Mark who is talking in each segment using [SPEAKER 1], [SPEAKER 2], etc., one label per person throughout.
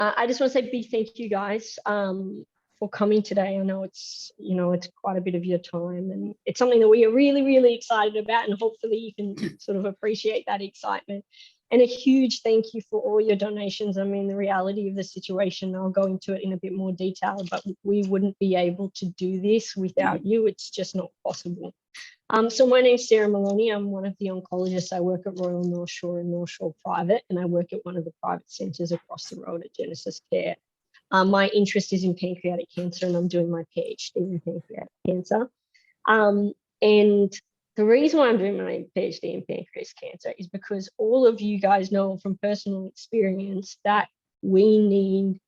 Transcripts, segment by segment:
[SPEAKER 1] I just want to say big thank you guys for coming today. I know it's quite a bit of your time, and it's something that we are really, really excited about, and hopefully you can sort of appreciate that excitement. And a huge thank you for all your donations. I mean, the reality of the situation, I'll go into it in a bit more detail, but we wouldn't be able to do this without you. It's just not possible. So my name's Sarah Maloney. I'm one of the oncologists. I work at Royal North Shore and North Shore Private, and I work at one of the private centres across the road at Genesis Care. My interest is in pancreatic cancer, and I'm doing my PhD in pancreatic cancer. And the reason why I'm doing my PhD in pancreas cancer is because all of you guys know from personal experience that we need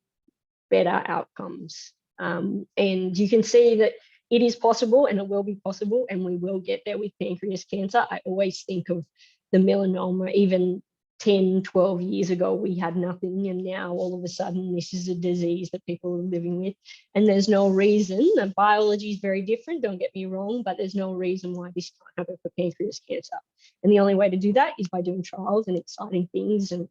[SPEAKER 1] better outcomes. And you can see that it is possible, and it will be possible, and we will get there with pancreas cancer. I always think of the melanoma. Even 10, 12 years ago, we had nothing, and now all of a sudden this is a disease that people are living with, and there's no reason. The biology is very different, don't get me wrong, but there's no reason why this can't happen for pancreas cancer. And the only way to do that is by doing trials and exciting things, and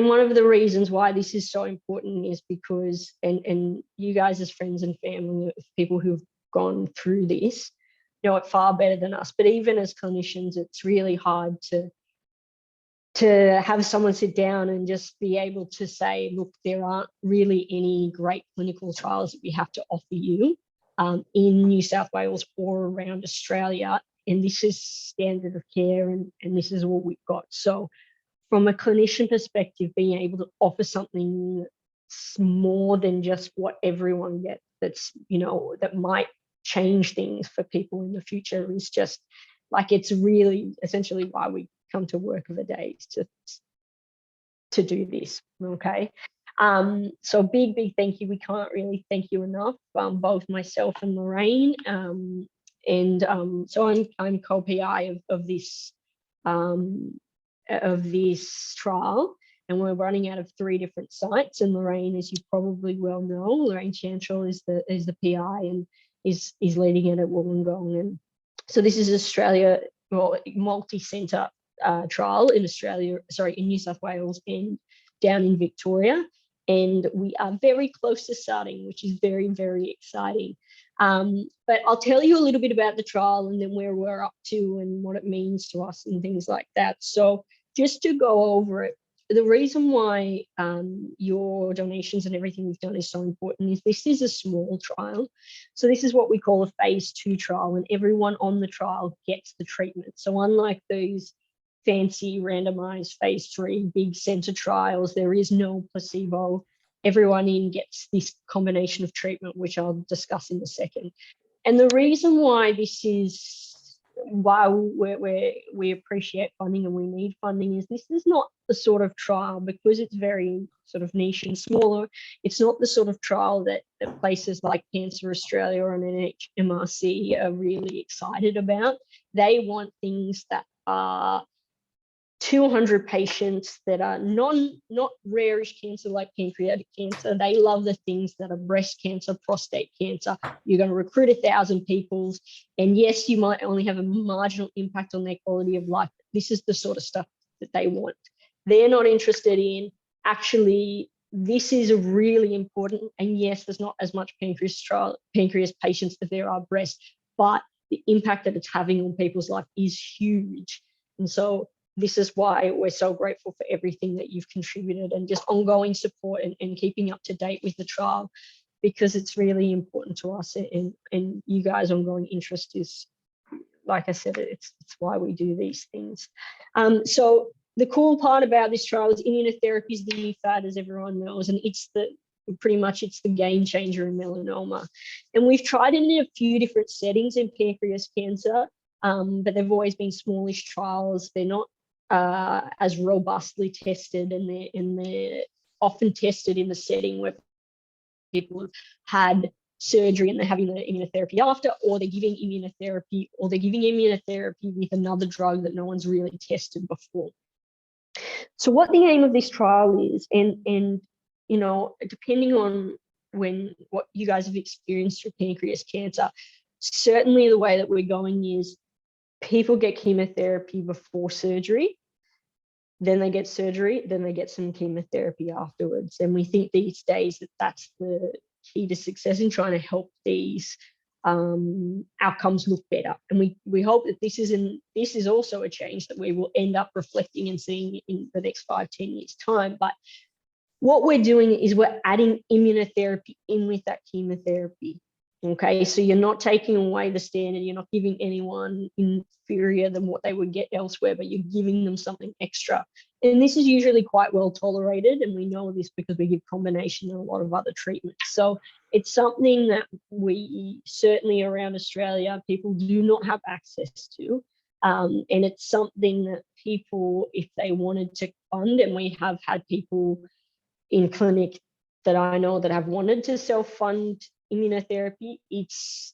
[SPEAKER 1] one of the reasons why this is so important is because, and you guys as friends and family of people who've gone through this know it far better than us, but even as clinicians, it's really hard to have someone sit down and just be able to say, look, there aren't really any great clinical trials that we have to offer you in New South Wales or around Australia, and this is standard of care, and this is what we've got. So from a clinician perspective, being able to offer something that's more than just what everyone gets, that's, that might change things for people in the future, is just like, it's really essentially why we come to work of a day, to do this. Okay. So big thank you. We can't really thank you enough, both myself and Lorraine. So I'm co-PI of this trial, and we're running out of 3 different sites. And Lorraine, as you probably well know, Lorraine Chantrell is the PI and is leading it at Wollongong. And so this is Australia, well, multi-centre trial in in New South Wales and down in Victoria. And we are very close to starting, which is very, very exciting. But I'll tell you a little bit about the trial and then where we're up to and what it means to us and things like that. So just to go over it, the reason why your donations and everything we've done is so important is this is a small trial. So this is what we call a phase 2 trial, and everyone on the trial gets the treatment. So unlike those fancy randomized phase 3 big center trials, there is no placebo. Everyone in gets this combination of treatment, which I'll discuss in a second. And the reason why this is why we appreciate funding and we need funding is this is not the sort of trial, because it's very sort of niche and smaller, it's not the sort of trial that places like Cancer Australia or an NHMRC are really excited about. They want things that are 200 patients that are not rarish cancer like pancreatic cancer. They love the things that are breast cancer, prostate cancer. You're going to recruit 1,000 people, and yes, you might only have a marginal impact on their quality of life. This is the sort of stuff that they want. They're not interested in, actually, this is really important, and yes, there's not as much pancreas patients as there are breast, but the impact that it's having on people's life is huge. And so this is why we're so grateful for everything that you've contributed and just ongoing support and keeping up to date with the trial, because it's really important to us, and you guys' ongoing interest is, like I said, it's why we do these things. So the cool part about this trial is immunotherapy is the new fad, as everyone knows, and it's pretty much the game changer in melanoma. And we've tried it in a few different settings in pancreas cancer, but they've always been smallish trials. They're not as robustly tested, and they're often tested in the setting where people have had surgery and they're having the immunotherapy after, or they're giving immunotherapy with another drug that no one's really tested before. So what the aim of this trial is, and depending on what you guys have experienced through pancreas cancer, certainly the way that we're going is people get chemotherapy before surgery. then they get surgery, then they get some chemotherapy afterwards. And we think these days that that's the key to success in trying to help these outcomes look better. And we hope that this is also a change that we will end up reflecting and seeing in the next 5-10 years time. But what we're doing is we're adding immunotherapy in with that chemotherapy. Okay, so you're not taking away the standard, you're not giving anyone inferior than what they would get elsewhere, but you're giving them something extra. And this is usually quite well tolerated, and we know this because we give combination and a lot of other treatments. So it's something that we certainly around Australia, people do not have access to. And it's something that people, if they wanted to fund, and we have had people in clinic that I know that have wanted to self-fund immunotherapy, it's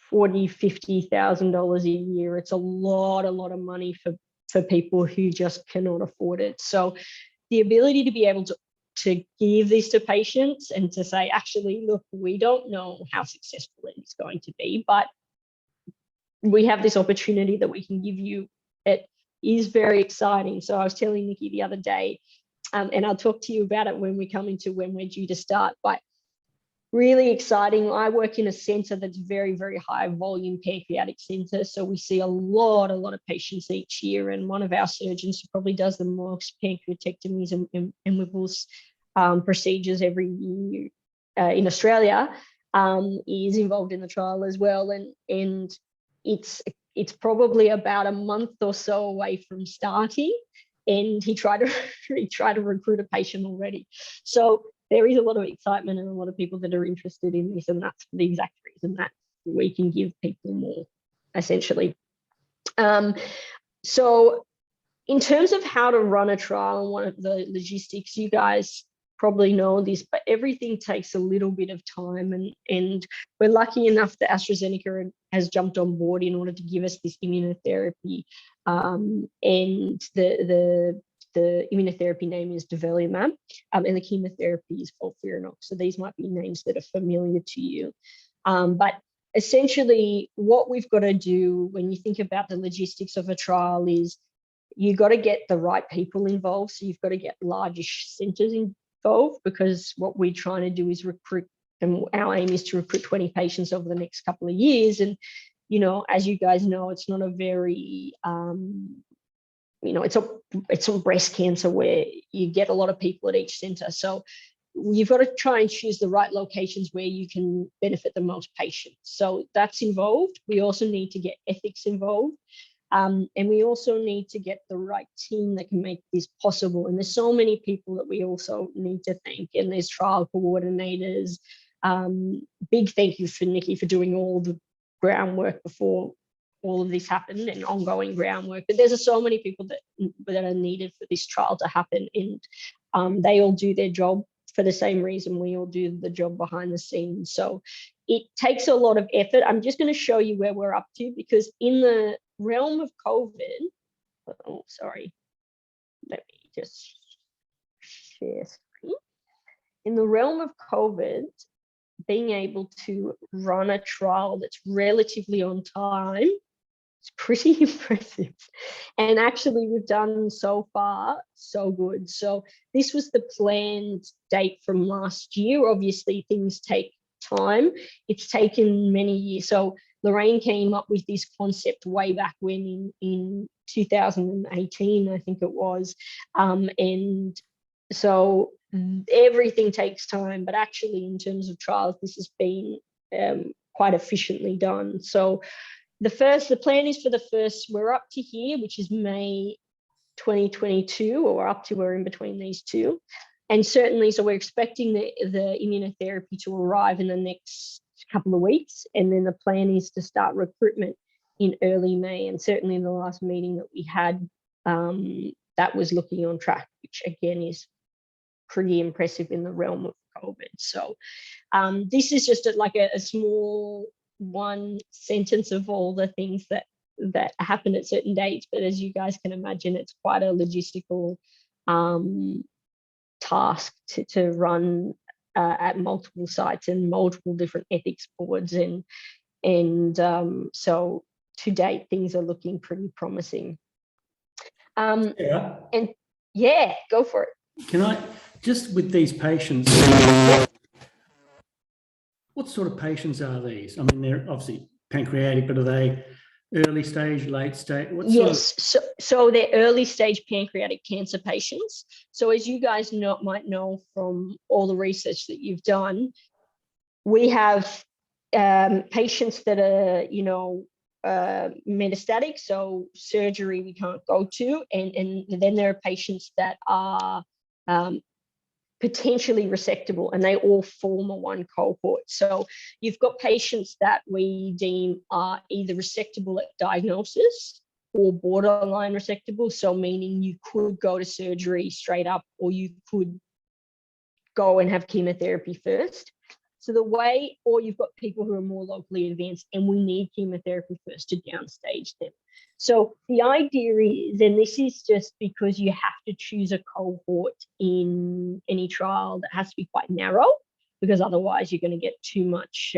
[SPEAKER 1] $40,000-$50,000 a year. It's a lot of money for people who just cannot afford it. So the ability to be able to give this to patients and to say, actually, look, we don't know how successful it is going to be, but we have this opportunity that we can give you. It is very exciting. So I was telling Nikki the other day, and I'll talk to you about it when we come into when we're due to start, but really exciting. I work in a centre that's very, very high volume pancreatic centre. So we see a lot of patients each year. And one of our surgeons who probably does the most pancreatectomies and Whipple's procedures every year in Australia is involved in the trial as well. And it's probably about a month or so away from starting. And he tried to recruit a patient already. So there is a lot of excitement and a lot of people that are interested in this, and that's the exact reason that we can give people more, essentially. So in terms of how to run a trial and one of the logistics, you guys probably know this, but everything takes a little bit of time, and we're lucky enough that AstraZeneca has jumped on board in order to give us this immunotherapy, and the immunotherapy name is durvalumab, and the chemotherapy is FOLFIRINOX. So these might be names that are familiar to you. But essentially what we've got to do when you think about the logistics of a trial is you've got to get the right people involved. So you've got to get largish centres involved, because what we're trying to do is recruit, and our aim is to recruit 20 patients over the next couple of years. And, you know, as you guys know, it's not a very, it's on breast cancer where you get a lot of people at each centre. So you've got to try and choose the right locations where you can benefit the most patients. So that's involved. We also need to get ethics involved. And we also need to get the right team that can make this possible. And there's so many people that we also need to thank. And there's trial coordinators. Big thank you for Nikki for doing all the groundwork before all of this happened, and ongoing groundwork. But there's so many people that are needed for this trial to happen, and they all do their job for the same reason we all do the job behind the scenes. So it takes a lot of effort. I'm just going to show you where we're up to, because in the realm of COVID, oh, sorry, let me just share screen. In the realm of COVID, being able to run a trial that's relatively on time, it's pretty impressive. And actually we've done so far so good. So this was the planned date from last year. Obviously things take time. It's taken many years. So Lorraine came up with this concept way back when in 2018, I think it was. And so everything takes time, but actually in terms of trials, this has been quite efficiently done. So the plan is for the first, we're up to here, which is May 2022, or we're in between these two. And certainly, so we're expecting the immunotherapy to arrive in the next couple of weeks. And then the plan is to start recruitment in early May. And certainly in the last meeting that we had, that was looking on track, which again is pretty impressive in the realm of COVID. So this is just like a small one sentence of all the things that happen at certain dates, but as you guys can imagine, it's quite a logistical task to run at multiple sites and multiple different ethics boards, and so to date things are looking pretty promising.
[SPEAKER 2] Yeah.
[SPEAKER 1] And Yeah, go for it.
[SPEAKER 2] Can I, just with these patients, what sort of patients are these? I mean, they're obviously pancreatic, but are they early stage, late stage?
[SPEAKER 1] Yes, so they're early stage pancreatic cancer patients. So as you guys might know from all the research that you've done, we have patients that are, metastatic, so surgery we can't go to, and then there are patients that are potentially resectable, and they all form a one cohort. So you've got patients that we deem are either resectable at diagnosis or borderline resectable, so meaning you could go to surgery straight up, or you could go and have chemotherapy first. So or you've got people who are more locally advanced and we need chemotherapy first to downstage them. So the idea is, and this is just because you have to choose a cohort in any trial that has to be quite narrow, because otherwise you're going to get too much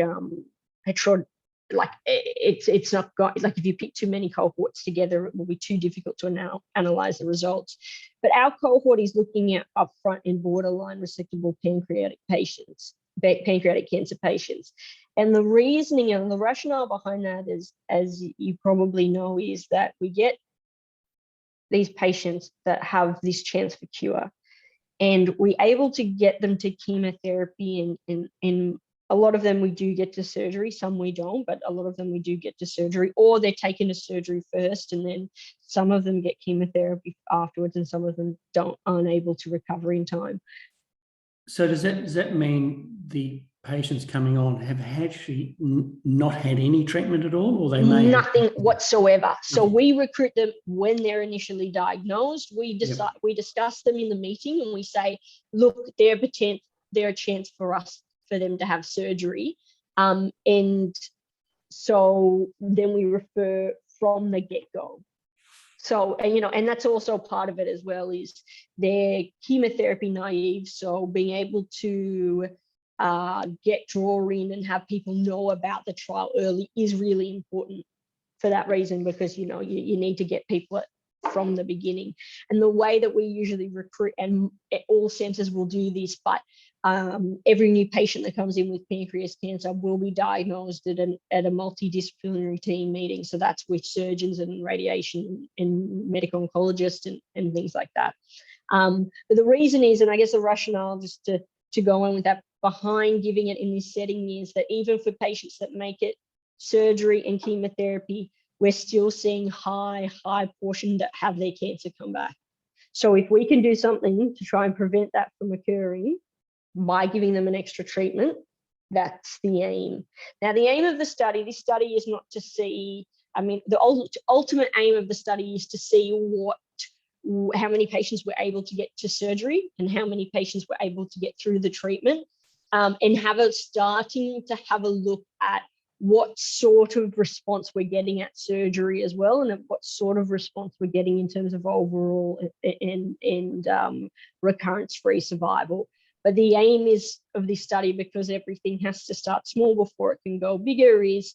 [SPEAKER 1] like it's not got, like if you pick too many cohorts together, it will be too difficult to now analyze the results. But our cohort is looking at upfront in borderline resectable pancreatic cancer patients. And the reasoning and the rationale behind that is, as you probably know, is that we get these patients that have this chance for cure, and we're able to get them to chemotherapy, and a lot of them we do get to surgery, some we don't, but a lot of them we do get to surgery, or they're taken to surgery first, and then some of them get chemotherapy afterwards, and some of them aren't able to recover in time.
[SPEAKER 2] So does that mean the patients coming on have actually not had any treatment at all, or they may
[SPEAKER 1] nothing whatsoever? So we recruit them when they're initially diagnosed. We discuss them in the meeting, and we say, look, they're a chance for them to have surgery, and so then we refer from the get-go. So, and that's also part of it as well, is they're chemotherapy naive. So being able to draw in and have people know about the trial early is really important for that reason, because, you need to get people from the beginning. And the way that we usually recruit, and all centers will do this, but every new patient that comes in with pancreas cancer will be diagnosed at a multidisciplinary team meeting. So that's with surgeons and radiation and medical oncologists and things like that. But the reason is, and I guess the rationale just to go on with that behind giving it in this setting, is that even for patients that make it surgery and chemotherapy, we're still seeing high portion that have their cancer come back. So if we can do something to try and prevent that from occurring by giving them an extra treatment, that's the aim. Now, the aim of this study is not to see, the ultimate aim of the study is to see how many patients were able to get to surgery and how many patients were able to get through the treatment, and starting to have a look at what sort of response we're getting at surgery as well, and what sort of response we're getting in terms of overall and recurrence-free survival. But the aim of this study, because everything has to start small before it can go bigger, is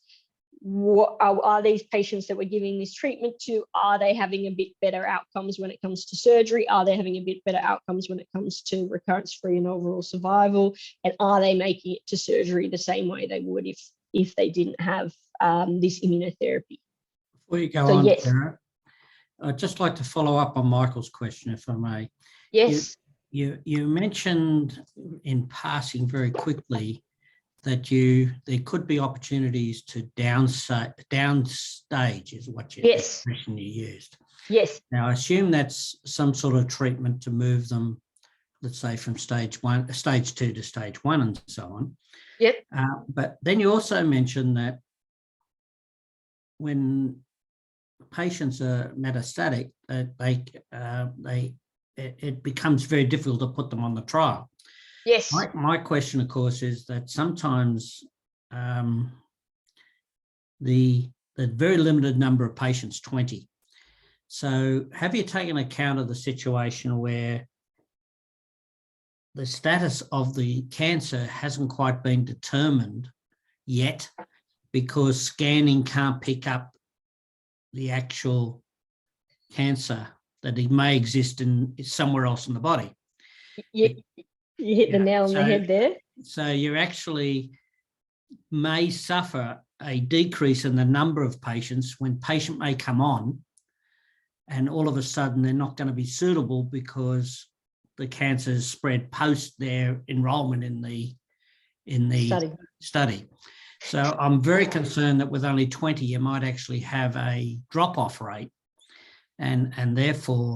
[SPEAKER 1] what are these patients that we're giving this treatment to, are they having a bit better outcomes when it comes to surgery? Are they having a bit better outcomes when it comes to recurrence-free and overall survival? And are they making it to surgery the same way they would if they didn't have this immunotherapy?
[SPEAKER 3] Before you go on, yes, Sarah, I'd just like to follow up on Michael's question, if I may.
[SPEAKER 1] Yes.
[SPEAKER 3] You mentioned in passing very quickly that there could be opportunities to downstage is what the expression you used.
[SPEAKER 1] Yes.
[SPEAKER 3] Now, I assume that's some sort of treatment to move them, let's say, from stage 2 to stage 1 and so on.
[SPEAKER 1] Yep.
[SPEAKER 3] But then you also mentioned that when patients are metastatic, it becomes very difficult to put them on the trial.
[SPEAKER 1] Yes.
[SPEAKER 3] My question, of course, is that sometimes the very limited number of patients, 20. So have you taken account of the situation where the status of the cancer hasn't quite been determined yet because scanning can't pick up the actual cancer that it may exist in somewhere else in the body.
[SPEAKER 1] You hit the nail on the head there.
[SPEAKER 3] So you actually may suffer a decrease in the number of patients when patient may come on, and all of a sudden they're not going to be suitable because the cancer is spread post their enrolment in the study. So I'm very concerned that with only 20, you might actually have a drop-off rate, and therefore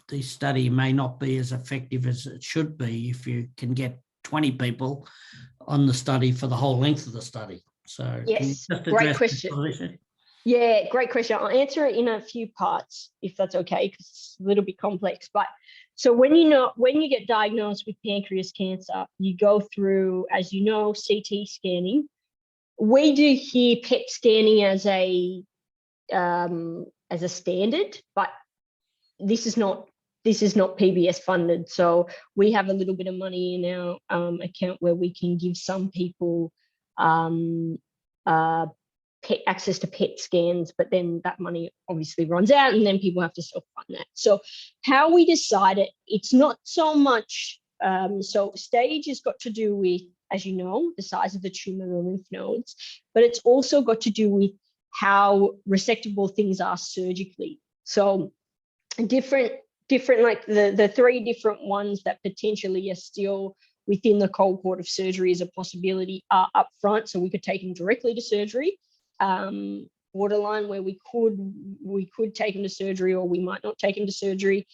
[SPEAKER 3] the study may not be as effective as it should be if you can get 20 people on the study for the whole length of the study. So
[SPEAKER 1] yes, great question. Yeah, great question. I'll answer it in a few parts, if that's okay, because it's a little bit complex. But so when you get diagnosed with pancreas cancer, you go through, as you know, CT scanning. We do here PET scanning as a standard, but this is not PBS funded. So we have a little bit of money in our account where we can give some people access to PET scans, but then that money obviously runs out and then people have to self-fund that. So how we decide it, it's not so much, so stage has got to do with, as you know, the size of the tumor and the lymph nodes, but it's also got to do with how resectable things are surgically. So different like the three different ones that potentially are still within the cohort of surgery as a possibility are up front, so we could take them directly to surgery. Borderline, where we could take them to surgery, or we might not take them to surgery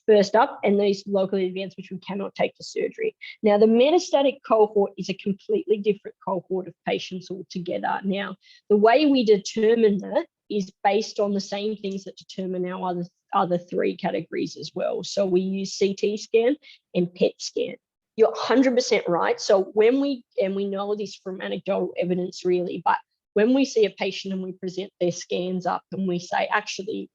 [SPEAKER 1] first up, and these locally advanced, which we cannot take to surgery. Now, the metastatic cohort is a completely different cohort of patients altogether. Now, the way we determine that is based on the same things that determine our other three categories as well. So we use CT scan and PET scan. You're 100% right. So when we know this from anecdotal evidence really, but when we see a patient and we present their scans up and we say, actually,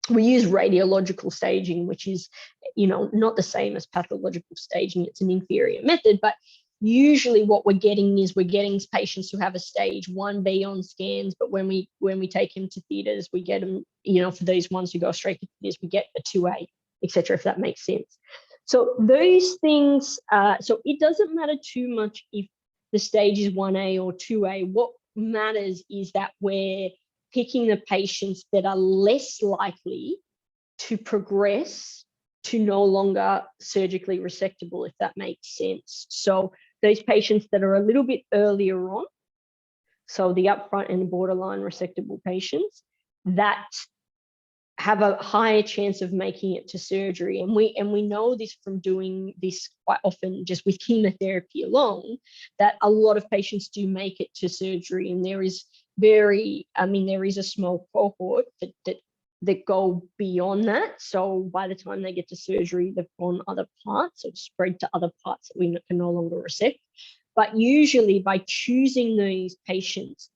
[SPEAKER 1] we use radiological staging, which is, not the same as pathological staging. It's an inferior method, but usually what we're getting patients who have a stage 1B on scans, but when we take them to theatres, we get them, for these ones who go straight to theatres, we get a 2A, etc., if that makes sense. So those things, so it doesn't matter too much if the stage is 1A or 2A. What matters is that we're picking the patients that are less likely to progress to no longer surgically resectable, if that makes sense. So those patients that are a little bit earlier on, so the upfront and the borderline resectable patients, that have a higher chance of making it to surgery. And we know this from doing this quite often just with chemotherapy alone, that a lot of patients do make it to surgery. And there is there is a small cohort that go beyond that. So by the time they get to surgery, they've gone other parts or spread to other parts that we can no longer resect. But usually by choosing these patients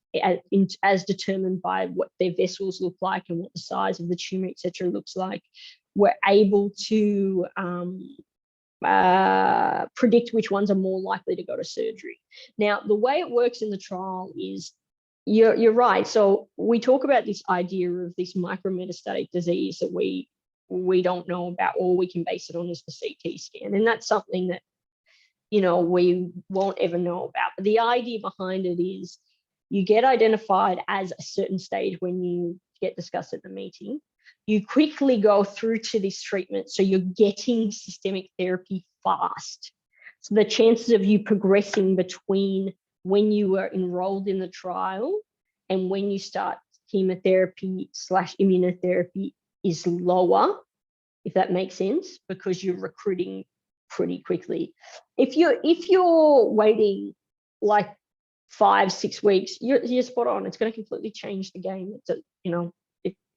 [SPEAKER 1] as determined by what their vessels look like and what the size of the tumor, etc., looks like, we're able to predict which ones are more likely to go to surgery. Now, the way it works in the trial is, you're right. So we talk about this idea of this micrometastatic disease that we don't know about, or we can base it on is the CT scan. And that's something that, we won't ever know about. But the idea behind it is you get identified as a certain stage when you get discussed at the meeting. You quickly go through to this treatment. So you're getting systemic therapy fast. So the chances of you progressing between when you were enrolled in the trial and when you start chemotherapy / immunotherapy is lower, if that makes sense, because you're recruiting pretty quickly. If you're waiting like 5-6 weeks, you're spot on. It's going to completely change the game.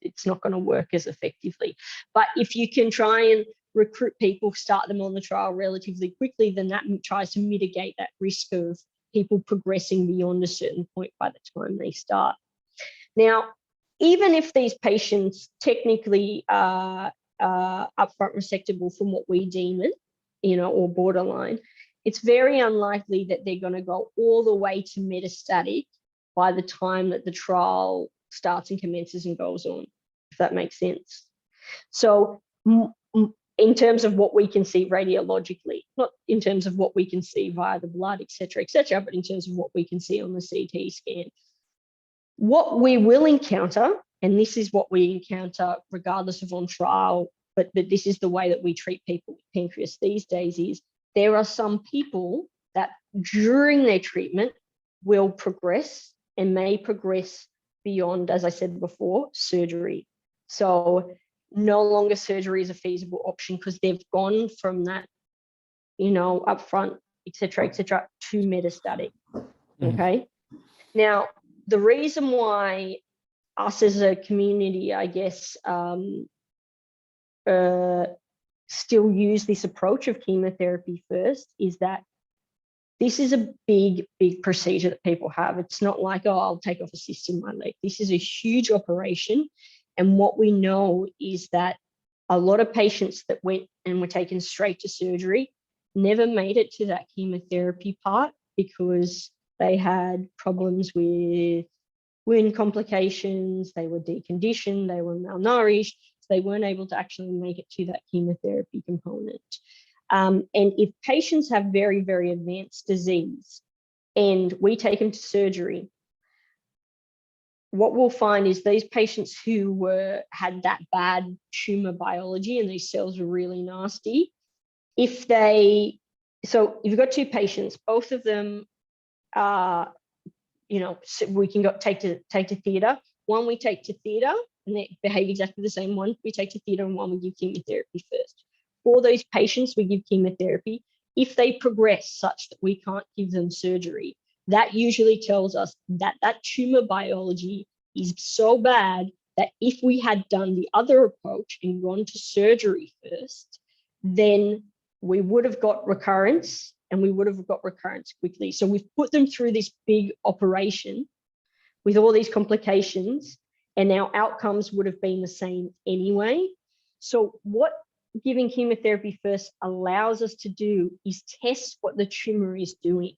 [SPEAKER 1] It's not going to work as effectively. But if you can try and recruit people, start them on the trial relatively quickly, then that tries to mitigate that risk of people progressing beyond a certain point by the time they start. Now, even if these patients technically are upfront resectable from what we deem it, or borderline, it's very unlikely that they're going to go all the way to metastatic by the time that the trial starts and commences and goes on, if that makes sense. So in terms of what we can see radiologically, not in terms of what we can see via the blood, et cetera, but in terms of what we can see on the CT scan. What we will encounter, and this is what we encounter regardless of on trial, but this is the way that we treat people with pancreas these days, is there are some people that during their treatment will progress and may progress beyond, as I said before, surgery. So no longer surgery is a feasible option because they've gone from that, upfront, et cetera, to metastatic. Okay. Now, the reason why us as a community, I guess, still use this approach of chemotherapy first is that this is a big procedure that people have. It's not like, oh, I'll take off a cyst in my leg. This is a huge operation. And what we know is that a lot of patients that went and were taken straight to surgery never made it to that chemotherapy part because they had problems with wound complications, they were deconditioned, they were malnourished, so they weren't able to actually make it to that chemotherapy component. And if patients have very, very advanced disease and we take them to surgery, what we'll find is these patients who had that bad tumor biology and these cells were really nasty, if you've got two patients, both of them are, we can take to theatre. One we take to theatre and they behave exactly the same. One we take to theatre and one we give chemotherapy first. For those patients, we give chemotherapy. If they progress such that we can't give them surgery, that usually tells us that that tumor biology is so bad that if we had done the other approach and gone to surgery first, then we would have got recurrence and we would have got recurrence quickly. So we've put them through this big operation with all these complications and our outcomes would have been the same anyway. So what giving chemotherapy first allows us to do is test what the tumor is doing.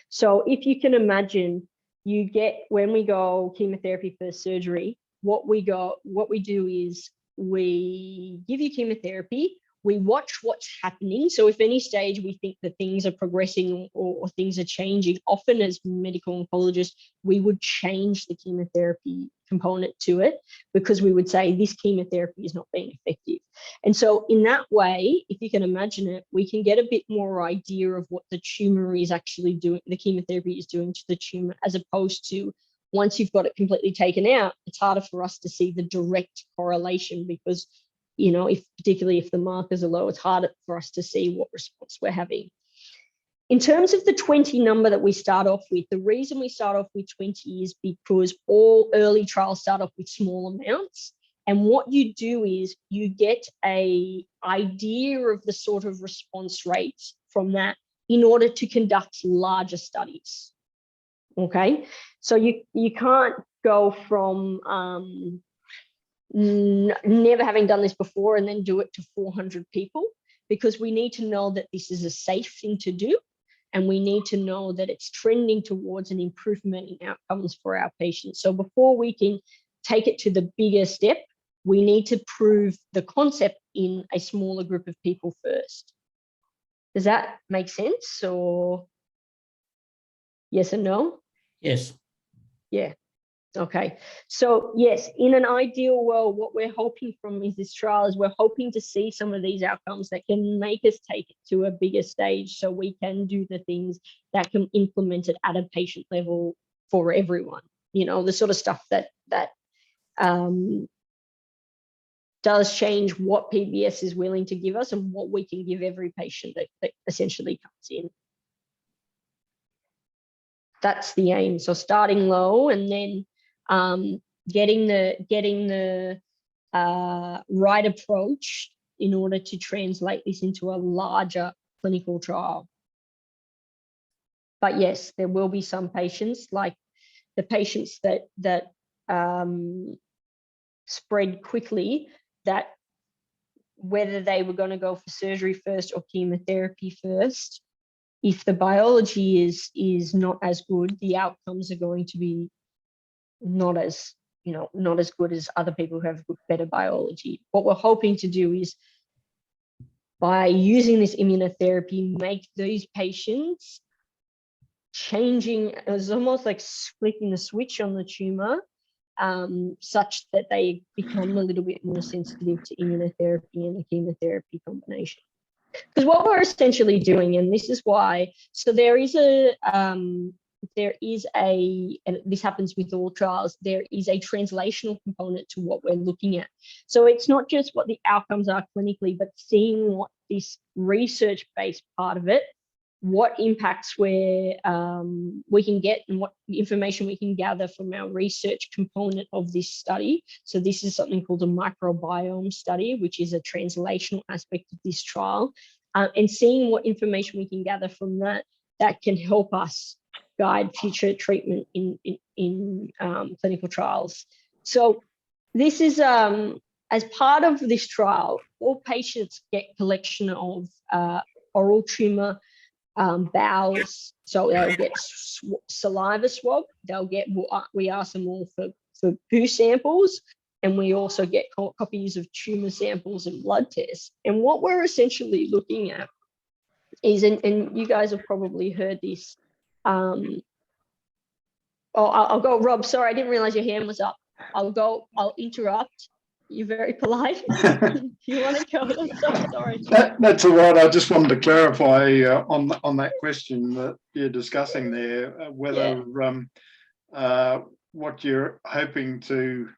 [SPEAKER 1] So if you can imagine, when we go chemotherapy first surgery, what we do is we give you chemotherapy, we watch what's happening. So if any stage we think that things are progressing or things are changing, often as medical oncologists, we would change the chemotherapy component to it because we would say this chemotherapy is not being effective. And so in that way, if you can imagine it, we can get a bit more idea of what the tumor is actually doing, the chemotherapy is doing to the tumor, as opposed to once you've got it completely taken out, it's harder for us to see the direct correlation because particularly if the markers are low, it's harder for us to see what response we're having. In terms of the 20 number that we start off with, the reason we start off with 20 is because all early trials start off with small amounts. And what you do is you get an idea of the sort of response rates from that in order to conduct larger studies. Okay, so you can't go from never having done this before and then do it to 400 people, because we need to know that this is a safe thing to do and we need to know that it's trending towards an improvement in outcomes for our patients. So before we can take it to the bigger step, we need to prove the concept in a smaller group of people first. Does that make sense, or yes and no?
[SPEAKER 3] Yes.
[SPEAKER 1] Yeah. Okay, so yes, in an ideal world, what we're hoping from is this trial is we're hoping to see some of these outcomes that can make us take it to a bigger stage so we can do the things that can implement it at a patient level for everyone, the sort of stuff that does change what PBS is willing to give us and what we can give every patient that essentially comes in. That's the aim. So starting low and then getting the right approach in order to translate this into a larger clinical trial. But yes, there will be some patients, like the patients that spread quickly, that whether they were going to go for surgery first or chemotherapy first, if the biology is not as good, the outcomes are going to be not as not as good as other people who have better biology. What we're hoping to do is, by using this immunotherapy, make these patients changing. It's almost like flicking the switch on the tumor, such that they become a little bit more sensitive to immunotherapy and a chemotherapy combination. Because what we're essentially doing, and this is why, so there is a, and this happens with all trials, there is a translational component to what we're looking at. So it's not just what the outcomes are clinically, but seeing what this research-based part of it, what impacts we can get and what information we can gather from our research component of this study. So this is something called a microbiome study, which is a translational aspect of this trial, and seeing what information we can gather from that can help us guide future treatment in clinical trials. So this is, as part of this trial, all patients get collection of oral tumor bowels. So they'll get saliva swab, we ask them all for poo samples, and we also get copies of tumor samples and blood tests. And what we're essentially looking at is, and you guys have probably heard this, I'll go, Rob, sorry, I didn't realize your hand was up. I'll interrupt. You're very polite. You want to go? I'm so sorry.
[SPEAKER 4] That's all right. I just wanted to clarify on that question that you're discussing there, whether what you're hoping to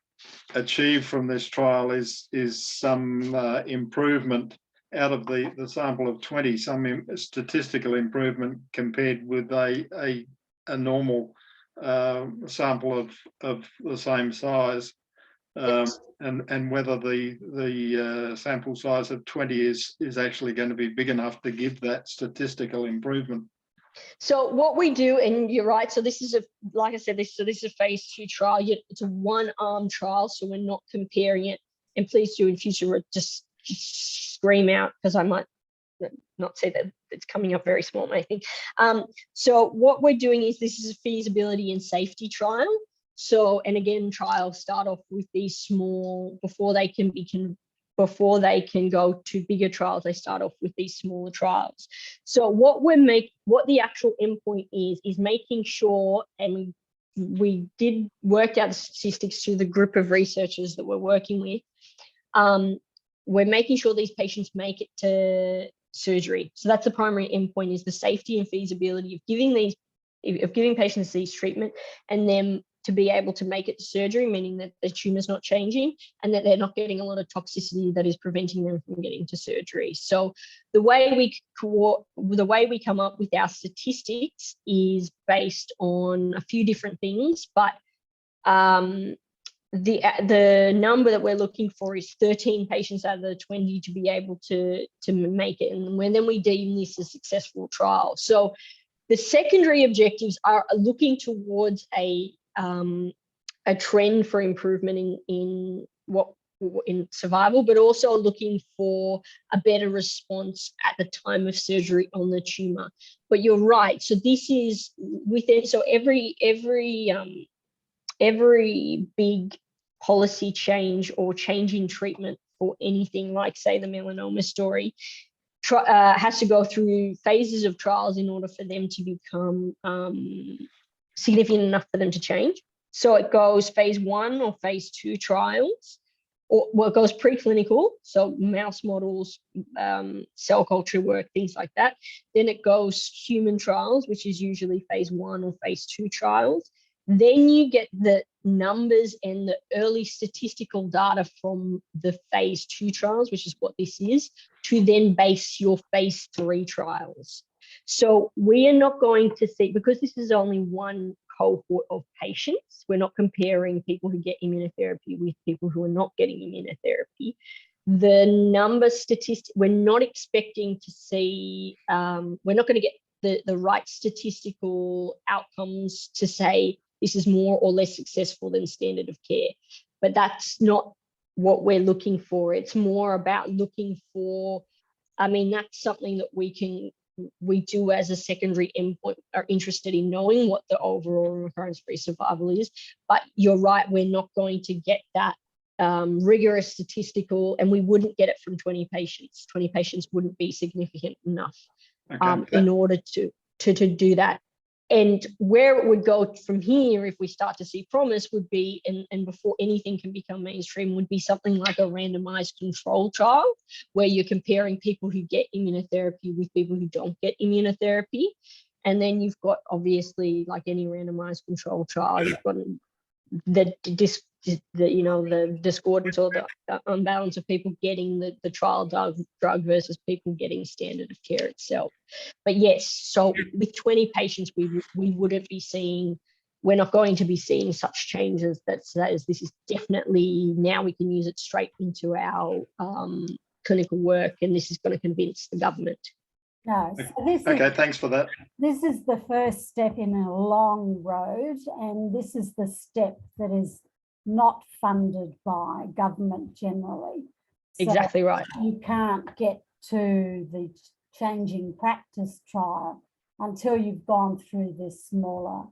[SPEAKER 4] achieve from this trial is some improvement out of the sample of 20, some statistical improvement compared with a normal sample of the same size. And whether the sample size of 20 is actually going to be big enough to give that statistical improvement.
[SPEAKER 1] So what we do, and you're right, so this is like I said, this is a phase 2 trial. It's a one-arm trial, so we're not comparing it. And please do in future just scream out, because I might not say that it's coming up very small, I think. So what we're doing is, this is a feasibility and safety trial. So, and again, trials start off with these small, before they can go to bigger trials, they start off with these smaller trials. So what the actual endpoint is making sure, and we did work out the statistics to the group of researchers that we're working with. We're making sure these patients make it to surgery. So that's the primary endpoint, is the safety and feasibility of giving patients these treatment, and then to be able to make it to surgery, meaning that the tumor's not changing and that they're not getting a lot of toxicity that is preventing them from getting to surgery. So the way we come up with our statistics is based on a few different things, but the number that we're looking for is 13 patients out of the 20 to be able to make it, and then we deem this a successful trial. So the secondary objectives are looking towards a trend for improvement in survival, but also looking for a better response at the time of surgery on the tumor. But you're right. So this is within. So every big policy change or change in treatment for anything like, say, the melanoma story, has to go through phases of trials in order for them to become significant enough for them to change. So it goes phase 1 or phase 2 trials, or it goes preclinical, so mouse models, cell culture work, things like that. Then it goes human trials, which is usually phase 1 or phase 2 trials. Then you get the numbers and the early statistical data from the phase 2 trials, which is what this is, to then base your phase 3 trials. So we are not going to see, because this is only one cohort of patients, we're not comparing people who get immunotherapy with people who are not getting immunotherapy. The number statistic, we're not expecting to see, we're not going to get the right statistical outcomes to say this is more or less successful than standard of care. But that's not what we're looking for. It's more about looking for, I mean, that's something that we can we do as a secondary endpoint are interested in knowing what the overall recurrence-free survival is. But you're right, we're not going to get that rigorous statistical, and we wouldn't get it from 20 patients. 20 patients wouldn't be significant enough in order to do that. And where it would go from here, if we start to see promise, would be, and before anything can become mainstream, would be something like a randomized control trial, where you're comparing people who get immunotherapy with people who don't get immunotherapy. And then you've got, obviously, like any randomized control trial, you've got the discordance or the unbalance of people getting the trial drug versus people getting standard of care itself. But yes, so with 20 patients, we wouldn't be seeing, we're not going to be seeing such changes that says this is definitely, now we can use it straight into our clinical work, and this is going to convince the government.
[SPEAKER 5] No, so
[SPEAKER 4] thanks for that.
[SPEAKER 5] This is the first step in a long road, and this is the step that is not funded by government generally. So
[SPEAKER 1] exactly right.
[SPEAKER 5] You can't get to the changing practice trial until you've gone through this smaller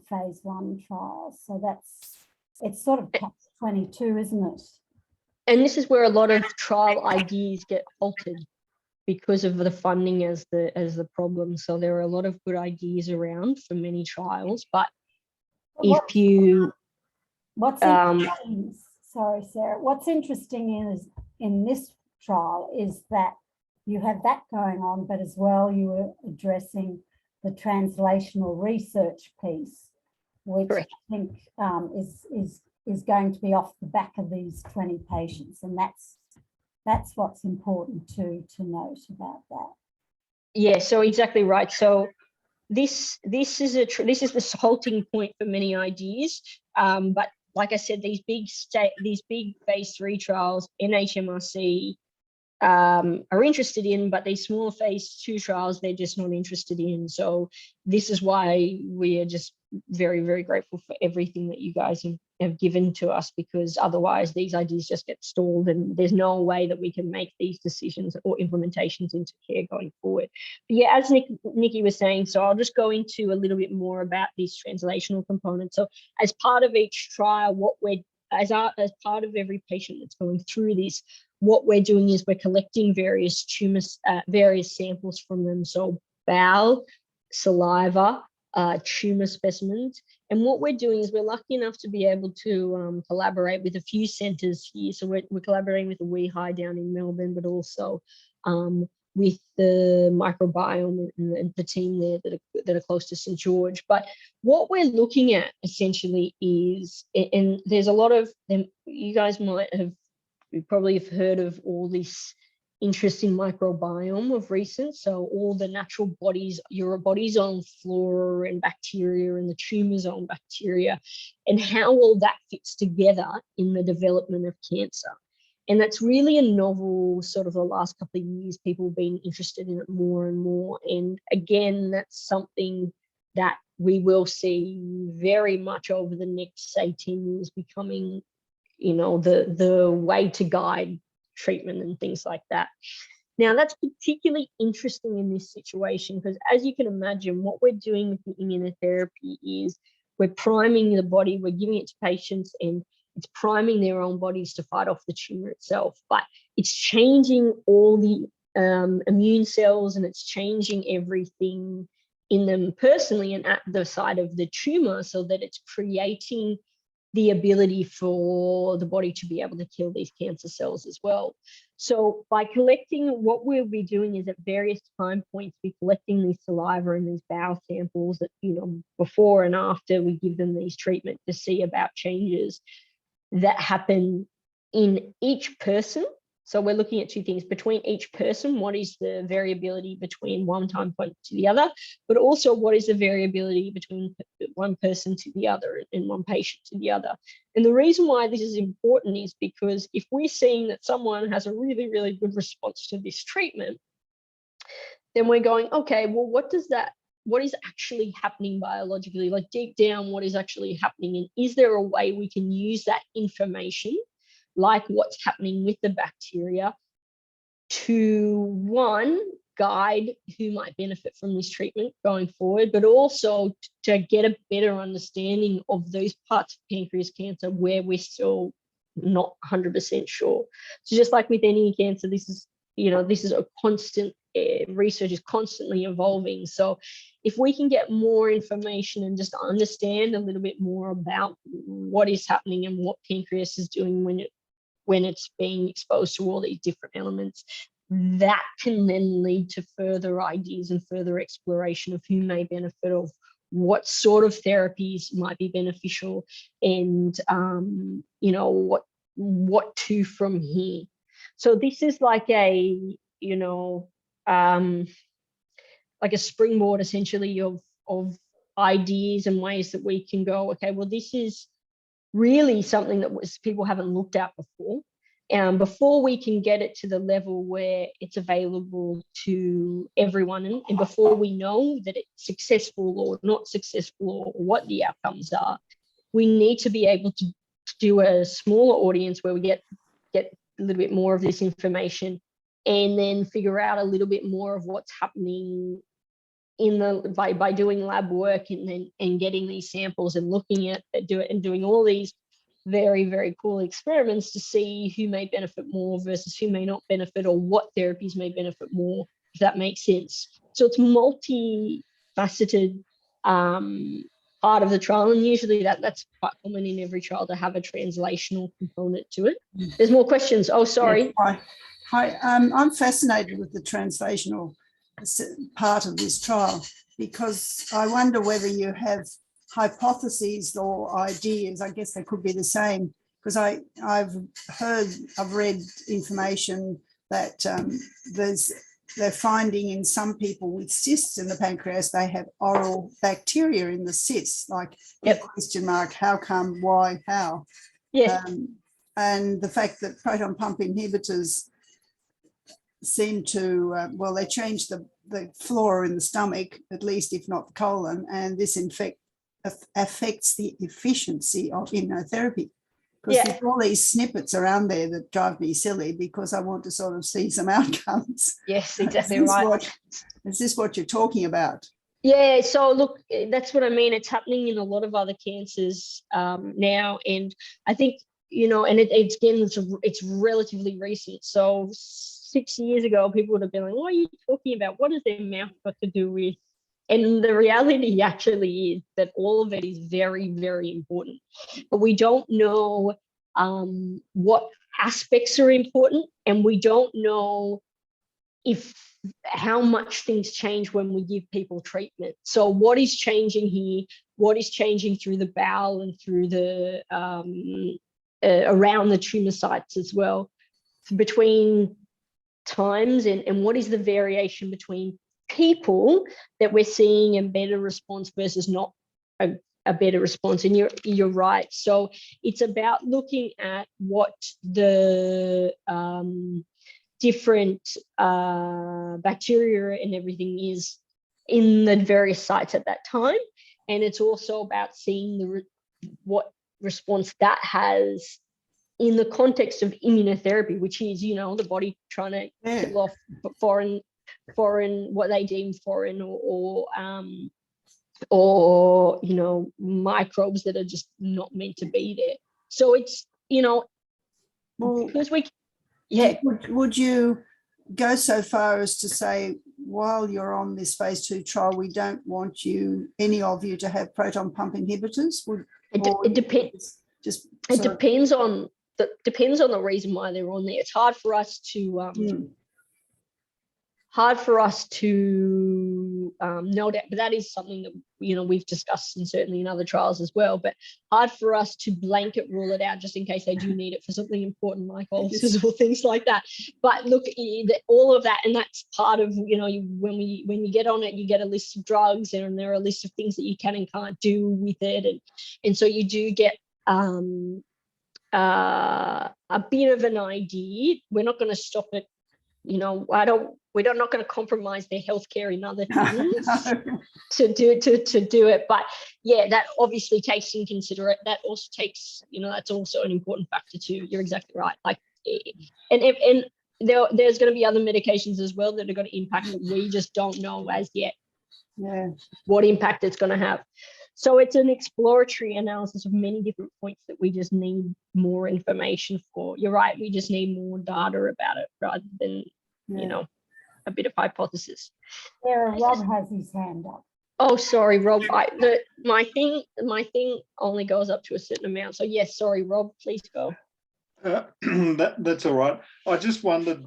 [SPEAKER 5] phase 1 trial. So it's sort of catch-22, isn't it?
[SPEAKER 1] And this is where a lot of trial ideas get halted, because of the funding as the problem. So there are a lot of good ideas around for many trials, but if you
[SPEAKER 5] what's interesting, sorry Sarah, what's interesting is in this trial is that you have that going on, but as well you were addressing the translational research piece, which
[SPEAKER 1] correct.
[SPEAKER 5] I think is going to be off the back of these 20 patients, and that's what's important to note about that. Yeah,
[SPEAKER 1] so exactly right. So this is the halting point for many ideas. But like I said, these big phase 3 trials, NHMRC are interested in, but these smaller phase 2 trials, they're just not interested in. So this is why we are just very, very grateful for everything that you guys have given to us, because otherwise these ideas just get stalled and there's no way that we can make these decisions or implementations into care going forward. But yeah, as Nikki was saying, so I'll just go into a little bit more about these translational components. So as part of each trial, as part of every patient that's going through this, what we're doing is we're collecting various tumors, various samples from them. So bowel, saliva, tumor specimens. And what we're doing is we're lucky enough to be able to collaborate with a few centres here. So we're collaborating with the WeHi down in Melbourne, but also with the microbiome and the team there that are close to St. George. But what we're looking at essentially is, and there's a lot of them, you guys might have, you probably have heard of all this interesting microbiome of recent. So all the natural bodies, your body's own flora and bacteria and the tumour's own bacteria, and how all that fits together in the development of cancer. And that's really a novel, sort of the last couple of years, people have been interested in it more and more. And again, that's something that we will see very much over the next, say, 10 years becoming, the way to guide treatment and things like that. Now, that's particularly interesting in this situation because, as you can imagine, what we're doing with the immunotherapy is we're priming the body, we're giving it to patients, and it's priming their own bodies to fight off the tumor itself. But it's changing all the immune cells, and it's changing everything in them personally and at the side of the tumor, so that it's creating the ability for the body to be able to kill these cancer cells as well. So by collecting, what we'll be doing is at various time points, we're collecting these saliva and these bowel samples that, before and after we give them these treatment to see about changes that happen in each person. So we're looking at two things between each person. What is the variability between one time point to the other, but also what is the variability between one person to the other and one patient to the other. And the reason why this is important is because if we're seeing that someone has a really, really good response to this treatment, then we're going, okay, well, what is actually happening biologically? Like deep down, what is actually happening? And is there a way we can use that information, like what's happening with the bacteria, to one, guide who might benefit from this treatment going forward, but also to get a better understanding of those parts of pancreas cancer where we're still not 100% sure. So just like with any cancer, this is a constant, research is constantly evolving. So if we can get more information and just understand a little bit more about what is happening and what pancreas is doing when it's being exposed to all these different elements, that can then lead to further ideas and further exploration of who may benefit, of what sort of therapies might be beneficial, and what to from here. So this is like a like a springboard essentially of ideas and ways that we can go, okay, well, this is really something that people haven't looked at before. Before we can get it to the level where it's available to everyone, and before we know that it's successful or not successful or what the outcomes are, we need to be able to do a smaller audience where we get a little bit more of this information, and then figure out a little bit more of what's happening by doing lab work and getting these samples and looking at doing all these very, very cool experiments to see who may benefit more versus who may not benefit, or what therapies may benefit more, if that makes sense. So it's multifaceted part of the trial, and usually that's quite common in every trial to have a translational component to it. There's more questions. Oh, sorry.
[SPEAKER 6] Yes, hi. I'm fascinated with the translational part of this trial, because I wonder whether you have hypotheses or ideas. I guess they could be the same, because I've read information that they're finding in some people with cysts in the pancreas, they have oral bacteria in the cysts, like question mark, how come, why, how?
[SPEAKER 1] Yeah.
[SPEAKER 6] And the fact that proton pump inhibitors seem to, they change the flora in the stomach, at least if not the colon, and this affects the efficiency of immunotherapy. Because there's all these snippets around there that drive me silly, because I want to sort of see some outcomes.
[SPEAKER 1] Yes, exactly right.
[SPEAKER 6] Is this what you're talking about?
[SPEAKER 1] Yeah, so look, that's what I mean. It's happening in a lot of other cancers now, and I think, and it's relatively recent. So 6 years ago, people would have been like, what are you talking about? What has their mouth got to do with? And the reality actually is that all of it is very, very important. But we don't know what aspects are important, and we don't know how much things change when we give people treatment. So what is changing here? What is changing through the bowel and through the around the tumor sites as well, between times, and what is the variation between people that we're seeing a better response versus not a better response. And you're right. So it's about looking at what the different bacteria and everything is in the various sites at that time, and it's also about seeing what response that has in the context of immunotherapy, which is, the body trying to kill off foreign, what they deem foreign, or microbes that are just not meant to be there. So it's, because
[SPEAKER 6] Would you go so far as to say, while you're on this phase 2 trial, we don't want any of you to have proton pump inhibitors?
[SPEAKER 1] It depends. It depends on the reason why they're on there. It's hard for us to know that, but that is something that we've discussed, and certainly in other trials as well. But hard for us to blanket rule it out just in case they do need it for something important like ulcers or things like that. But look, all of that, and that's part of when you get on it, you get a list of drugs, and there are a list of things that you can and can't do with it, and so you do get a bit of an idea. We're not going to stop it. We're not going to compromise their healthcare in other things to do it. But yeah, that obviously takes in consideration. That also takes, that's also an important factor too. You're exactly right. Like, and there's going to be other medications as well that are going to impact that we just don't know as yet
[SPEAKER 6] Yeah.
[SPEAKER 1] what impact it's going to have. So it's an exploratory analysis of many different points that we just need more information for. You're right, we just need more data about it rather than, you know, a bit of hypothesis.
[SPEAKER 5] Sarah, Rob has his hand up.
[SPEAKER 1] Oh, sorry, Rob. My thing only goes up to a certain amount. So yes, sorry, Rob, please go.
[SPEAKER 4] That's all right. I just wondered,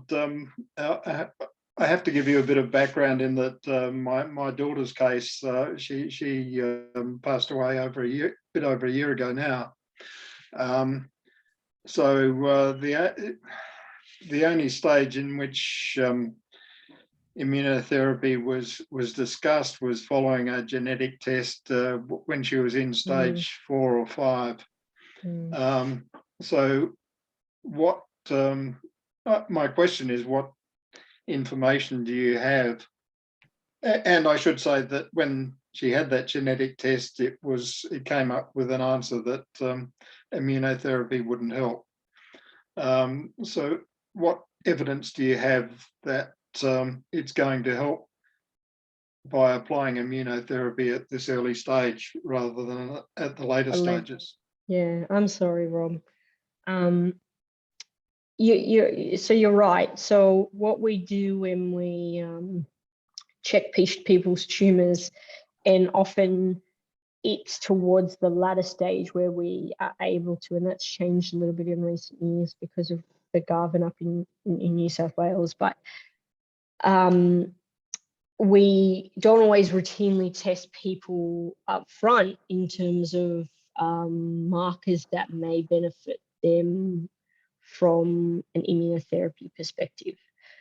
[SPEAKER 4] I have to give you a bit of background in that my daughter's case, she passed away a bit over a year ago now. So the only stage in which immunotherapy was discussed was following a genetic test when she was in stage 4 or 5. So what my question is, what information do you have? And I should say that when she had that genetic test, it came up with an answer that immunotherapy wouldn't help. So what evidence do you have that it's going to help by applying immunotherapy at this early stage rather than at the later stages?
[SPEAKER 1] Yeah, I'm sorry, Rob. You're right. So what we do when we check people's tumors, and often it's towards the latter stage where we are able to, and that's changed a little bit in recent years because of the Garvan up in New South Wales, but we don't always routinely test people up front in terms of markers that may benefit them from an immunotherapy perspective.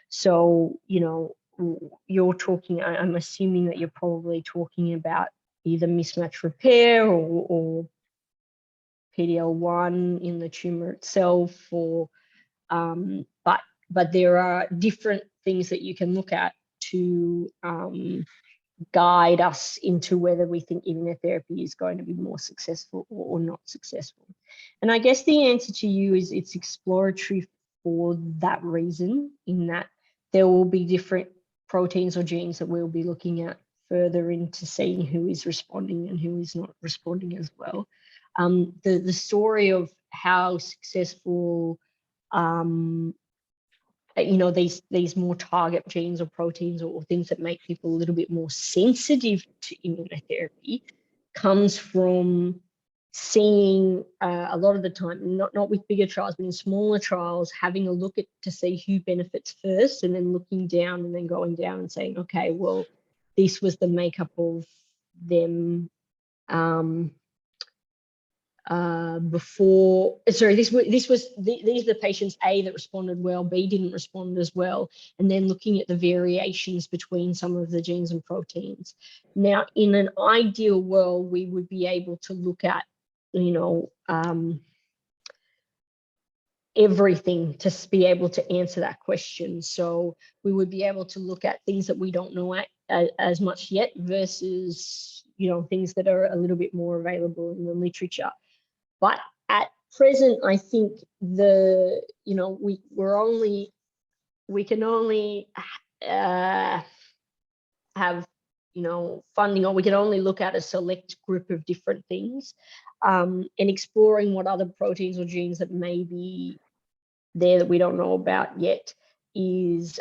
[SPEAKER 1] So, you know, you're talking, I'm assuming that you're probably talking about either mismatch repair or PD-L1 in the tumor itself, or but there are different things that you can look at to guide us into whether we think immunotherapy is going to be more successful or not successful. And I guess the answer to you is it's exploratory for that reason, in that there will be different proteins or genes that we'll be looking at further into seeing who is responding and who is not responding as well. The story of how successful you know, these more target genes or proteins or things that make people a little bit more sensitive to immunotherapy comes from seeing a lot of the time, not with bigger trials, but in smaller trials, having a look at to see who benefits first, and then looking down and then going down and saying, okay, well, this was the makeup of them before, sorry, these are the patients A that responded well, B didn't respond as well, and then looking at the variations between some of the genes and proteins. Now, in an ideal world, we would be able to look at, you know, everything to be able to answer that question. So we would be able to look at things that we don't know as much yet versus, you know, things that are a little bit more available in the literature. But at present, I think we can only have, you know, funding, or we can only look at a select group of different things, and exploring what other proteins or genes that may be there that we don't know about yet is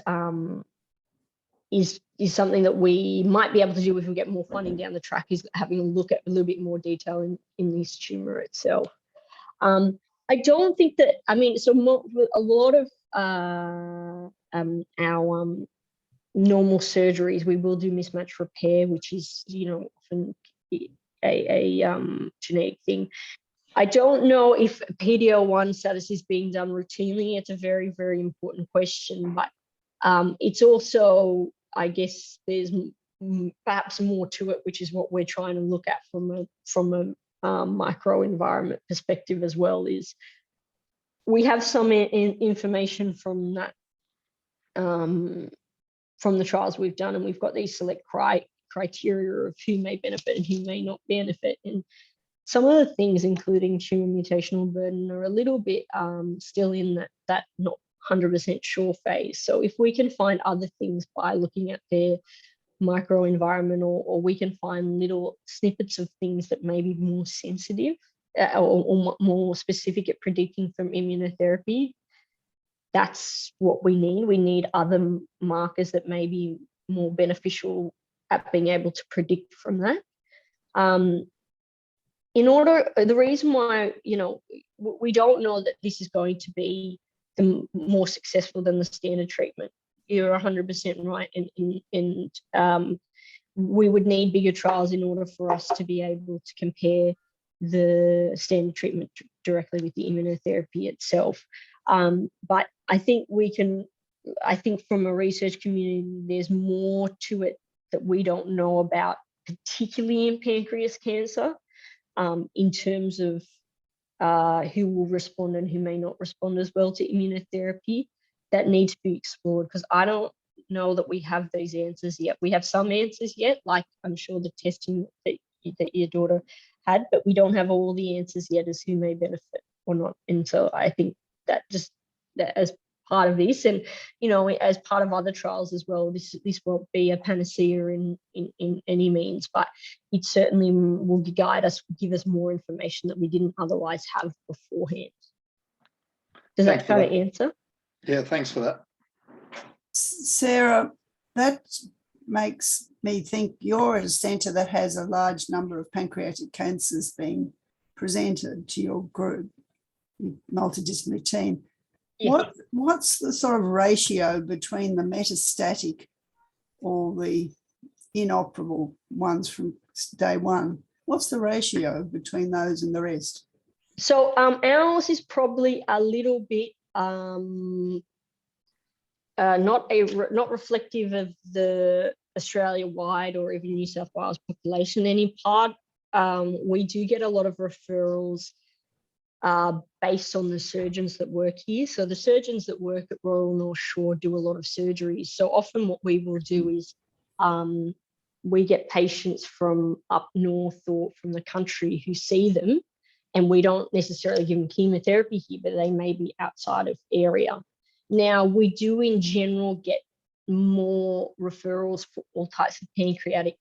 [SPEAKER 1] something that we might be able to do if we get more funding down the track, is having a look at a little bit more detail in this tumor itself. I don't think that, I mean, so a lot of our normal surgeries, we will do mismatch repair, which is, you know, often a genetic thing. I don't know if PD-L1 status is being done routinely. It's a very, very important question, but it's also, I guess there's perhaps more to it, which is what we're trying to look at from a microenvironment perspective as well. Is we have some information from that, from the trials we've done, and we've got these select criteria of who may benefit and who may not benefit. And some of the things, including tumor mutational burden, are a little bit still in that not 100% sure phase. So if we can find other things by looking at their microenvironment, or we can find little snippets of things that may be more sensitive or more specific at predicting from immunotherapy, that's what we need. We need other markers that may be more beneficial at being able to predict from that. The reason why, we don't know that this is going to be more successful than the standard treatment. You're 100% right. And we would need bigger trials in order for us to be able to compare the standard treatment directly with the immunotherapy itself. But I think from a research community, there's more to it that we don't know about, particularly in pancreas cancer, in terms of who will respond and who may not respond as well to immunotherapy. That needs to be explored, because I don't know that we have those answers yet. We have some answers yet, like I'm sure the testing that your daughter had, but we don't have all the answers yet as who may benefit or not. And so I think that as part of this, and as part of other trials as well, this won't be a panacea in any means, but it certainly will guide us, give us more information that we didn't otherwise have beforehand. Does that kind of answer?
[SPEAKER 4] Yeah, thanks for that.
[SPEAKER 6] Sarah, that makes me think you're at a centre that has a large number of pancreatic cancers being presented to your group, your multidisciplinary team. Yeah. What's the sort of ratio between the metastatic or the inoperable ones from day one? What's the ratio between those and the rest?
[SPEAKER 1] So ours is probably a little bit not reflective of the Australia-wide or even New South Wales population. In part, we do get a lot of referrals based on the surgeons that work here. So the surgeons that work at Royal North Shore do a lot of surgeries. So often what we will do is we get patients from up north or from the country who see them, and we don't necessarily give them chemotherapy here, but they may be outside of area. Now, we do in general get more referrals for all types of pancreatic,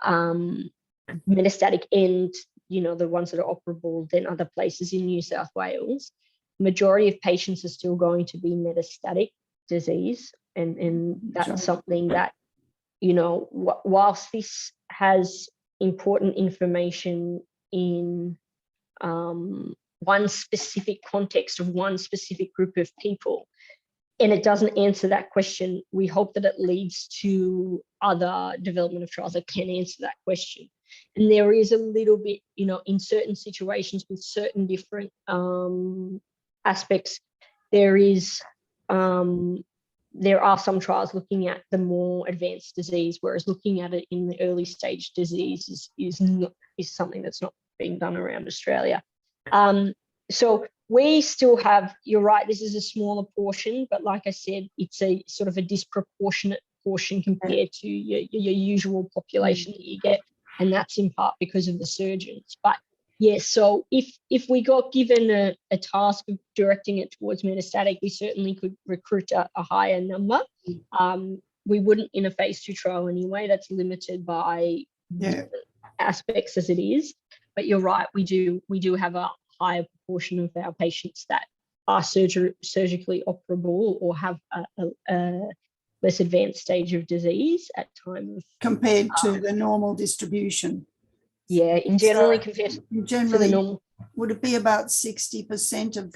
[SPEAKER 1] metastatic, and the ones that are operable than other places in New South Wales. Majority of patients are still going to be metastatic disease, and that's something that, whilst this has important information in one specific context of one specific group of people, and it doesn't answer that question, we hope that it leads to other development of trials that can answer that question. And there is a little bit, in certain situations with certain different aspects, there are some trials looking at the more advanced disease, whereas looking at it in the early stage disease is something that's not being done around Australia. So we still have, you're right, this is a smaller portion, but like I said, it's a sort of a disproportionate portion compared to your usual population that you get, and that's in part because of the surgeons. But yes, so if we got given a task of directing it towards metastatic, we certainly could recruit a higher number. We wouldn't in a phase 2 trial anyway. That's limited by different aspects as it is. But you're right, we do have a higher proportion of our patients that are surgically operable or have a less advanced stage of disease at time of
[SPEAKER 6] compared to the normal distribution.
[SPEAKER 1] Yeah, compared to the normal.
[SPEAKER 6] Would it be about 60% of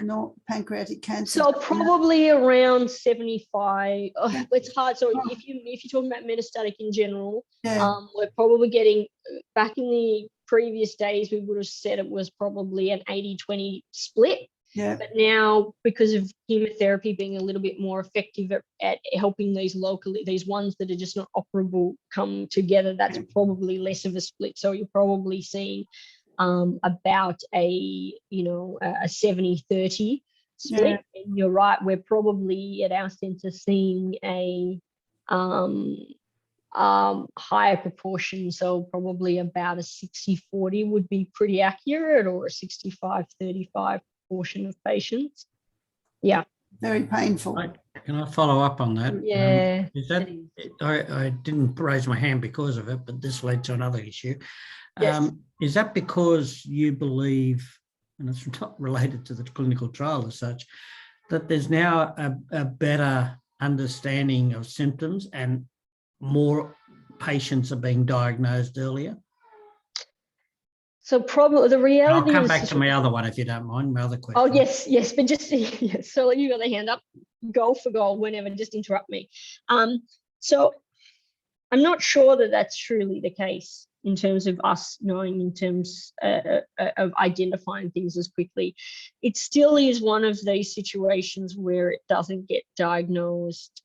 [SPEAKER 6] pancreatic cancer?
[SPEAKER 1] So probably around 75. It's hard. So if you're talking about metastatic in general, we're probably getting, back in the previous days, we would have said it was probably an 80-20 split. Yeah. But now, because of chemotherapy being a little bit more effective at helping these ones that are just not operable come together, that's probably less of a split. So you're probably seeing about a 70-30 split. Yeah. And you're right, we're probably at our centre seeing a higher proportion, so probably about a 60-40 would be pretty accurate, or a 65-35 proportion of patients. Yeah.
[SPEAKER 6] very painful.
[SPEAKER 3] Can I follow up on that?
[SPEAKER 1] Yeah.
[SPEAKER 3] Is that, I didn't raise my hand because of it, but this led to another issue.
[SPEAKER 1] Yes.
[SPEAKER 3] Is that because you believe, and it's not related to the clinical trial as such, that there's now a better understanding of symptoms and more patients are being diagnosed earlier?
[SPEAKER 1] So probably the
[SPEAKER 3] And
[SPEAKER 1] reality
[SPEAKER 3] I'll come
[SPEAKER 1] is,
[SPEAKER 3] back to my other one if you don't mind, my other question.
[SPEAKER 1] oh yes, but just yes. So you got the hand up, go for gold whenever, just interrupt me. So I'm not sure that that's truly the case in terms of us knowing, in terms of identifying things as quickly. It still is one of these situations where it doesn't get diagnosed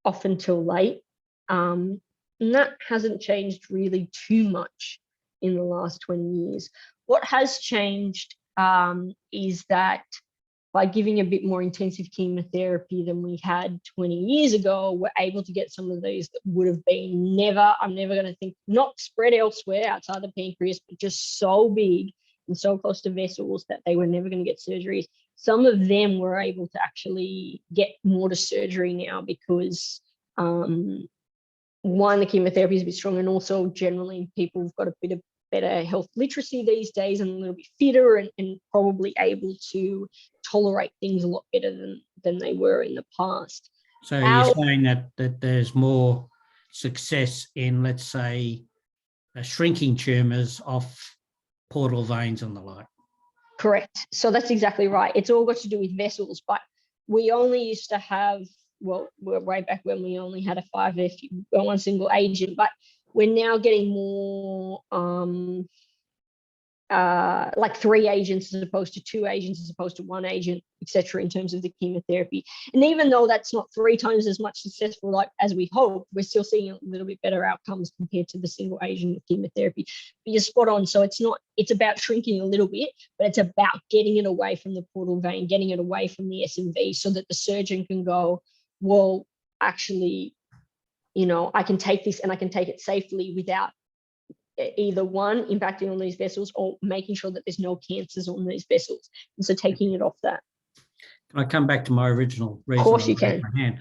[SPEAKER 1] often till late. And that hasn't changed really too much in the last 20 years. What has changed is that by giving a bit more intensive chemotherapy than we had 20 years ago, we're able to get some of these that would have been I'm never going to think, not spread elsewhere outside the pancreas, but just so big and so close to vessels that they were never going to get surgeries. Some of them were able to actually get more to surgery now because one, the chemotherapy is a bit strong, and also generally people have got a bit of better health literacy these days and a little bit fitter and probably able to tolerate things a lot better than they were in the past.
[SPEAKER 3] So you're saying that there's more success in, let's say, shrinking tumours off portal veins and the like? Correct.
[SPEAKER 1] So that's exactly right. It's all got to do with vessels, but we only used to have, well, we're way back when we only had a 5F, one single agent, but we're now getting more like 3 agents as opposed to 2 agents as opposed to 1 agent, etc., in terms of the chemotherapy. And even though that's not 3 times as much successful like as we hoped, we're still seeing a little bit better outcomes compared to the single agent chemotherapy. But you're spot on. So it's about shrinking a little bit, but it's about getting it away from the portal vein, getting it away from the SMV, so that the surgeon can go, well, actually, I can take this and I can take it safely without either one, impacting on these vessels, or making sure that there's no cancers on these vessels. And so taking it off that.
[SPEAKER 3] Can I come back to my original reason?
[SPEAKER 1] Of course you can.
[SPEAKER 3] My hand?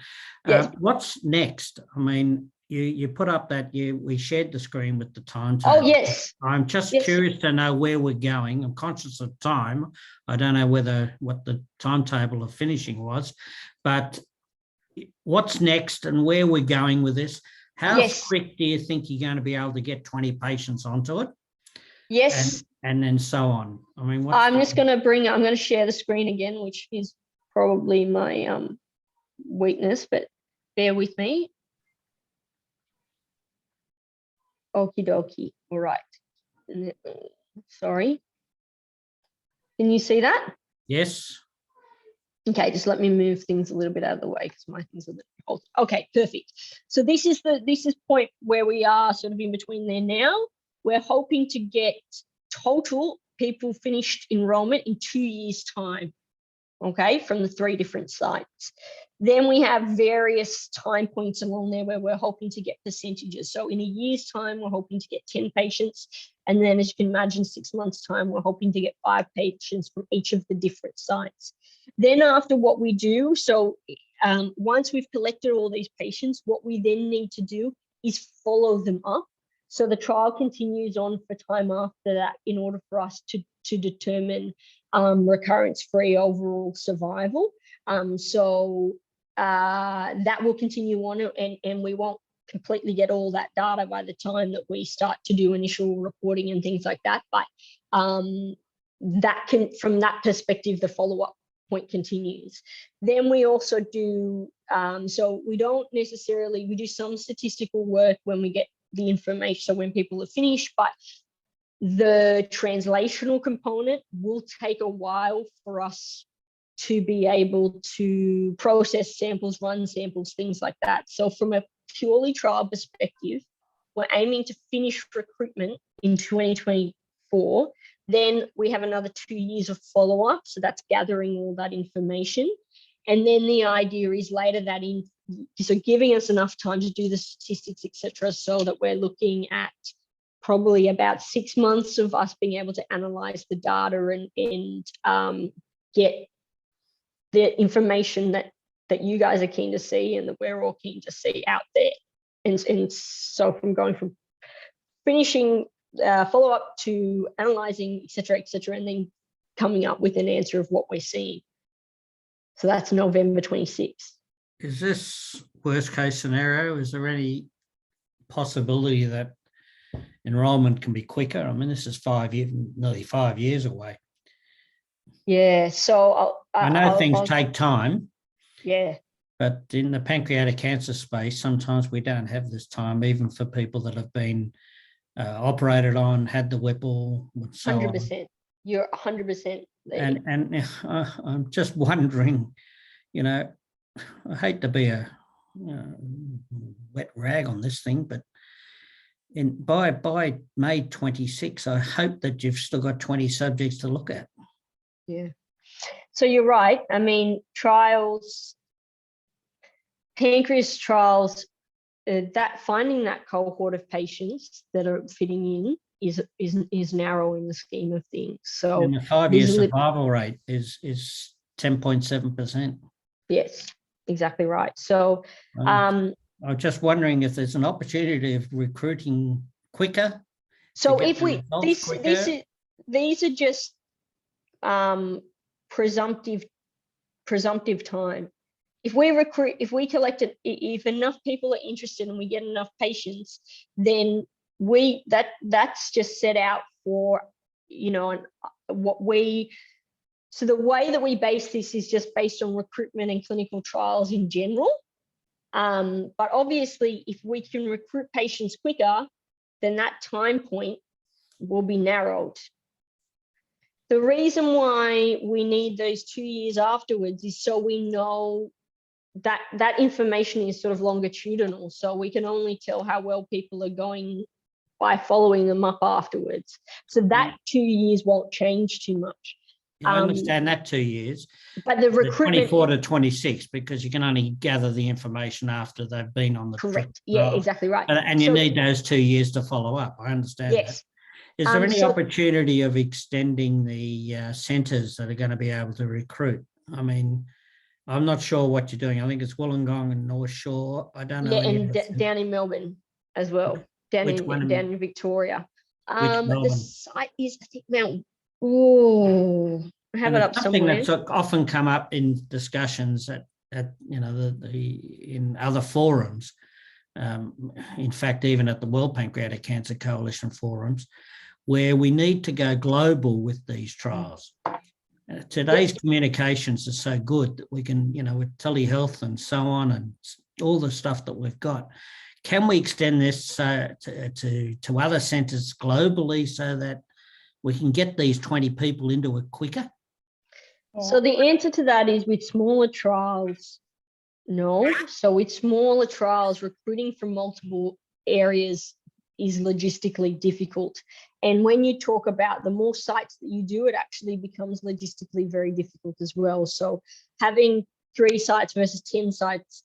[SPEAKER 1] Yes.
[SPEAKER 3] What's next? I mean, you put up that we shared the screen with the timetable.
[SPEAKER 1] Oh, yes.
[SPEAKER 3] I'm just curious to know where we're going. I'm conscious of time. I don't know what the timetable of finishing was, but what's next and where we're going with this? How quick do you think you're going to be able to get 20 patients onto it?
[SPEAKER 1] Yes.
[SPEAKER 3] And then so on. I mean,
[SPEAKER 1] I'm going to share the screen again, which is probably my weakness, but bear with me. Okie dokie. All right. Sorry. Can you see that?
[SPEAKER 3] Yes.
[SPEAKER 1] Okay, just let me move things a little bit out of the way because my things are a little. Okay, perfect. So this is point where we are sort of in between there now. We're hoping to get total people finished enrollment in 2 years' time. Okay, from the 3 different sites. Then we have various time points along there where we're hoping to get percentages. So in a year's time, we're hoping to get 10 patients. And then as you can imagine, 6 months' time, we're hoping to get 5 patients from each of the different sites. Then after what we do, so once we've collected all these patients, what we then need to do is follow them up. So the trial continues on for time after that in order for us to determine recurrence-free overall survival. So that will continue on, and we won't completely get all that data by the time that we start to do initial reporting and things like that. But that can, from that perspective, the follow-up point continues. Then we also do, so we don't necessarily, we do some statistical work when we get the information, so when people are finished, but the translational component will take a while for us to be able to process samples, run samples, things like that. So from a purely trial perspective, we're aiming to finish recruitment in 2024. Then we have another 2 years of follow-up. So that's gathering all that information. And then the idea is later that so giving us enough time to do the statistics, etc., so that we're looking at probably about 6 months of us being able to analyze the data and get the information that you guys are keen to see and that we're all keen to see out there. And so from finishing follow-up to analyzing, et cetera, and then coming up with an answer of what we're seeing. So that's November 26th.
[SPEAKER 3] Is this worst case scenario? Is there any possibility that enrollment can be quicker? I mean, this is nearly 5 years away.
[SPEAKER 1] Yeah, so
[SPEAKER 3] I know things take time.
[SPEAKER 1] Yeah.
[SPEAKER 3] But in the pancreatic cancer space, sometimes we don't have this time, even for people that have been operated on, had the Whipple, and so
[SPEAKER 1] 100%.
[SPEAKER 3] on.
[SPEAKER 1] You're 100%.
[SPEAKER 3] And I'm just wondering, you know, I hate to be a wet rag on this thing, but by May 26, I hope that you've still got 20 subjects to look at.
[SPEAKER 1] Yeah. So you're right. I mean, pancreas trials, that finding that cohort of patients that are fitting in is narrow in the scheme of things. So
[SPEAKER 3] and the 5-year survival rate is 10.7%.
[SPEAKER 1] Yes, exactly right. So
[SPEAKER 3] I'm just wondering if there's an opportunity of recruiting quicker.
[SPEAKER 1] So if these are just presumptive time. If we collect it, if enough people are interested and we get enough patients, then that's just set out for, so the way that we base this is just based on recruitment and clinical trials in general. But obviously, if we can recruit patients quicker, then that time point will be narrowed. The reason why we need those 2 years afterwards is so we know that information is sort of longitudinal. So we can only tell how well people are going by following them up afterwards. So that 2 years won't change too much.
[SPEAKER 3] Yeah, I understand that 2 years.
[SPEAKER 1] But the recruitment
[SPEAKER 3] 24 to 26, because you can only gather the information after they've been on the
[SPEAKER 1] correct. Yeah, exactly right.
[SPEAKER 3] And you need those 2 years to follow up. I understand
[SPEAKER 1] yes.
[SPEAKER 3] that. Is there any opportunity of extending the centres that are going to be able to recruit? I mean, I'm not sure what you're doing. I think it's Wollongong and North Shore. I don't know.
[SPEAKER 1] Yeah, and down in Melbourne as well. Down in Victoria. The site is, I think, Mount. Oh, I have it up somewhere.
[SPEAKER 3] Something that's often come up in discussions at in other forums. In fact, even at the World Pancreatic Cancer Coalition forums, where we need to go global with these trials. Today's communications are so good that we can, with telehealth and so on and all the stuff that we've got, can we extend this to other centres globally so that we can get these 20 people into it quicker?
[SPEAKER 1] So the answer to that is with smaller trials, no. So with smaller trials, recruiting from multiple areas is logistically difficult. And when you talk about the more sites that you do, it actually becomes logistically very difficult as well. So having 3 sites versus 10 sites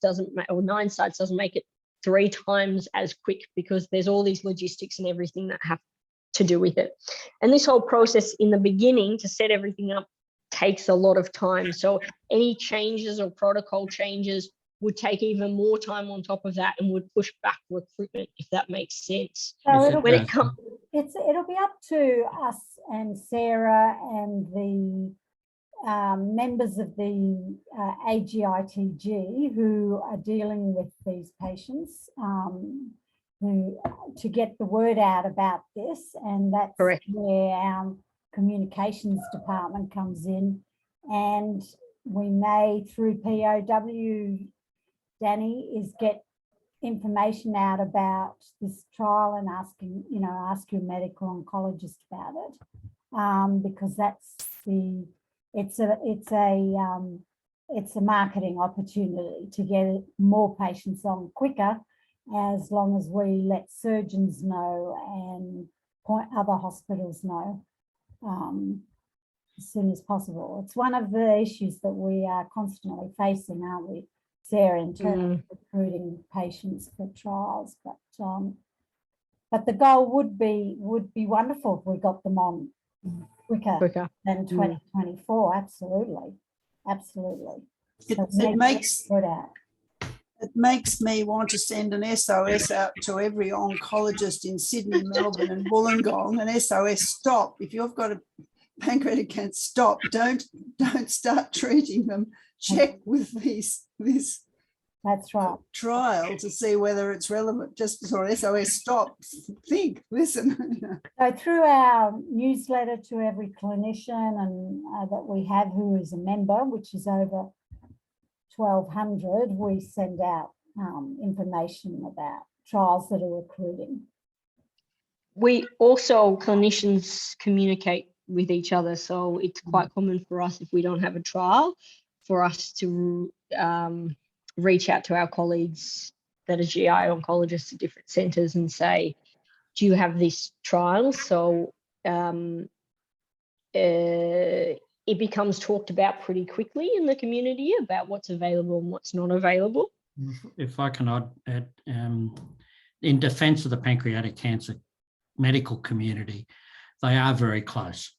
[SPEAKER 1] or 9 sites doesn't make it 3 times as quick, because there's all these logistics and everything that have to do with it. And this whole process in the beginning to set everything up takes a lot of time. So any changes or protocol changes would take even more time on top of that and would push back recruitment, if that makes sense.
[SPEAKER 5] So it'll be up to us and Sarah and the members of the AGITG who are dealing with these patients to get the word out about this, and that's correct, where our communications department comes in. And we may, through POW, Danny, is get information out about this trial and ask your medical oncologist about it, because it's a marketing opportunity to get more patients on quicker, as long as we let surgeons know and other hospitals know as soon as possible. It's one of the issues that we are constantly facing, aren't we, Sarah, in terms of recruiting patients for trials? But the goal would be wonderful if we got them on quicker than 2024. Absolutely. absolutely.
[SPEAKER 6] It,
[SPEAKER 5] So
[SPEAKER 6] it
[SPEAKER 5] make
[SPEAKER 6] makes
[SPEAKER 5] good at.
[SPEAKER 6] it makes me want to send an SOS out to every oncologist in Sydney, Melbourne and Wollongong, an SOS stop. If you've got a pancreatic cancer, stop. Don't start treating them. Check with this
[SPEAKER 5] That's right.
[SPEAKER 6] trial to see whether it's relevant. Just for SOS stop, think, listen.
[SPEAKER 5] So through our newsletter to every clinician and that we have who is a member, which is over 1,200, we send out information about trials that are recruiting.
[SPEAKER 1] We also, clinicians communicate with each other. So it's quite common for us, if we don't have a trial, for us to reach out to our colleagues that are GI oncologists at different centres and say, do you have this trial? So it becomes talked about pretty quickly in the community about what's available and what's not available.
[SPEAKER 3] If I can add, in defence of the pancreatic cancer medical community, they are very close.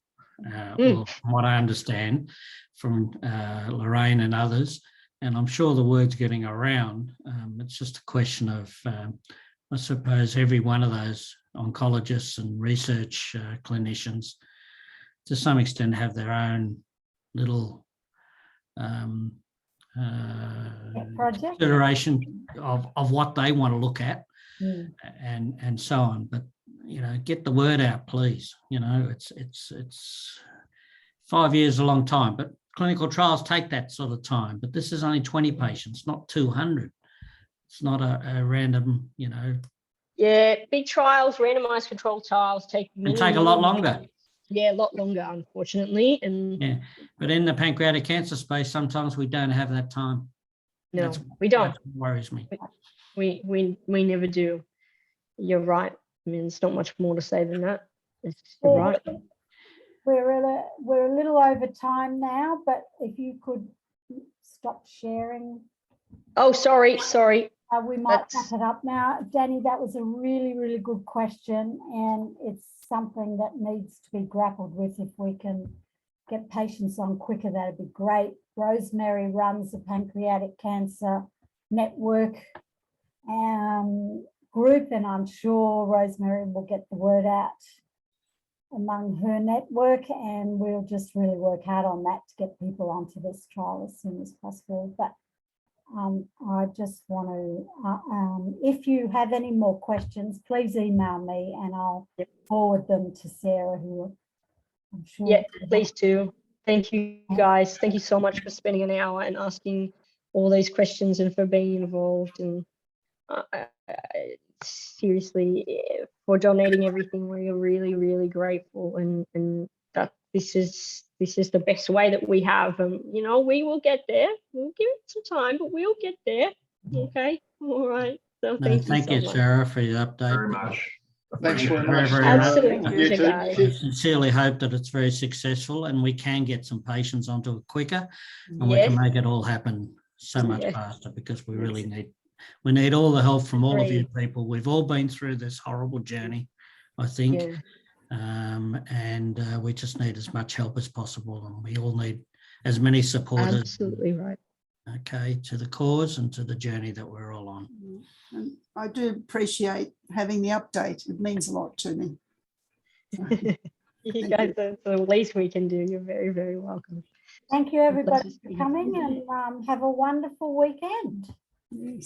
[SPEAKER 3] Well, from what I understand from Lorraine and others, and I'm sure the word's getting around. It's just a question of, I suppose, every one of those oncologists and research clinicians, to some extent, have their own little
[SPEAKER 5] Project.
[SPEAKER 3] consideration of what they want to look at, and so on. But get the word out, please. It's 5 years is a long time, but clinical trials take that sort of time. But this is only 20 patients, not 200. It's not a random,
[SPEAKER 1] Yeah, big trials, randomized controlled trials take
[SPEAKER 3] and take a lot longer.
[SPEAKER 1] Yeah, a lot longer, unfortunately. And
[SPEAKER 3] Yeah, but in the pancreatic cancer space, sometimes we don't have that time.
[SPEAKER 1] no,
[SPEAKER 3] That's-
[SPEAKER 1] we don't.
[SPEAKER 3] That worries me.
[SPEAKER 1] We never do. You're right. I mean, there's not much more to say than that. You're right.
[SPEAKER 5] We're a little over time now, but if you could stop sharing.
[SPEAKER 1] Oh, sorry.
[SPEAKER 5] We might wrap it up now. Danny, that was a really, really good question, and it's something that needs to be grappled with. If we can get patients on quicker, that'd be great. Rosemary runs the pancreatic cancer network group, and I'm sure Rosemary will get the word out among her network, and we'll just really work hard on that to get people onto this trial as soon as possible. But I just want to, if you have any more questions, please email me and I'll forward them to Sarah, who I'm sure.
[SPEAKER 1] Yeah, please do. Thank you, guys. Thank you so much for spending an hour and asking all these questions and for being involved. And seriously, for donating everything, we're really, really grateful. And that this is the best way that we have. We will get there. We'll give it some time, but we'll get there. Okay. All right. So
[SPEAKER 3] Thank you,
[SPEAKER 1] so much.
[SPEAKER 3] Sarah, for your update.
[SPEAKER 7] Very much.
[SPEAKER 4] Thanks very
[SPEAKER 3] Very,
[SPEAKER 4] much.
[SPEAKER 3] very
[SPEAKER 1] Absolutely,
[SPEAKER 3] much.
[SPEAKER 4] You too.
[SPEAKER 1] guys.
[SPEAKER 3] I sincerely hope that it's very successful and we can get some patients onto it quicker, and we can make it all happen so much faster, because we really need all the help from all of you people. We've all been through this horrible journey, I think.
[SPEAKER 1] Yeah.
[SPEAKER 3] And we just need as much help as possible, and we all need as many supporters.
[SPEAKER 1] Absolutely right.
[SPEAKER 3] Okay, to the cause and to the journey that we're all on.
[SPEAKER 6] And I do appreciate having the update. It means a lot to me.
[SPEAKER 1] You guys, that's the least we can do. You're very, very welcome.
[SPEAKER 5] Thank you, everybody,
[SPEAKER 1] Pleasure
[SPEAKER 5] for
[SPEAKER 1] speaking.
[SPEAKER 5] coming, and have a wonderful weekend.
[SPEAKER 6] Yes.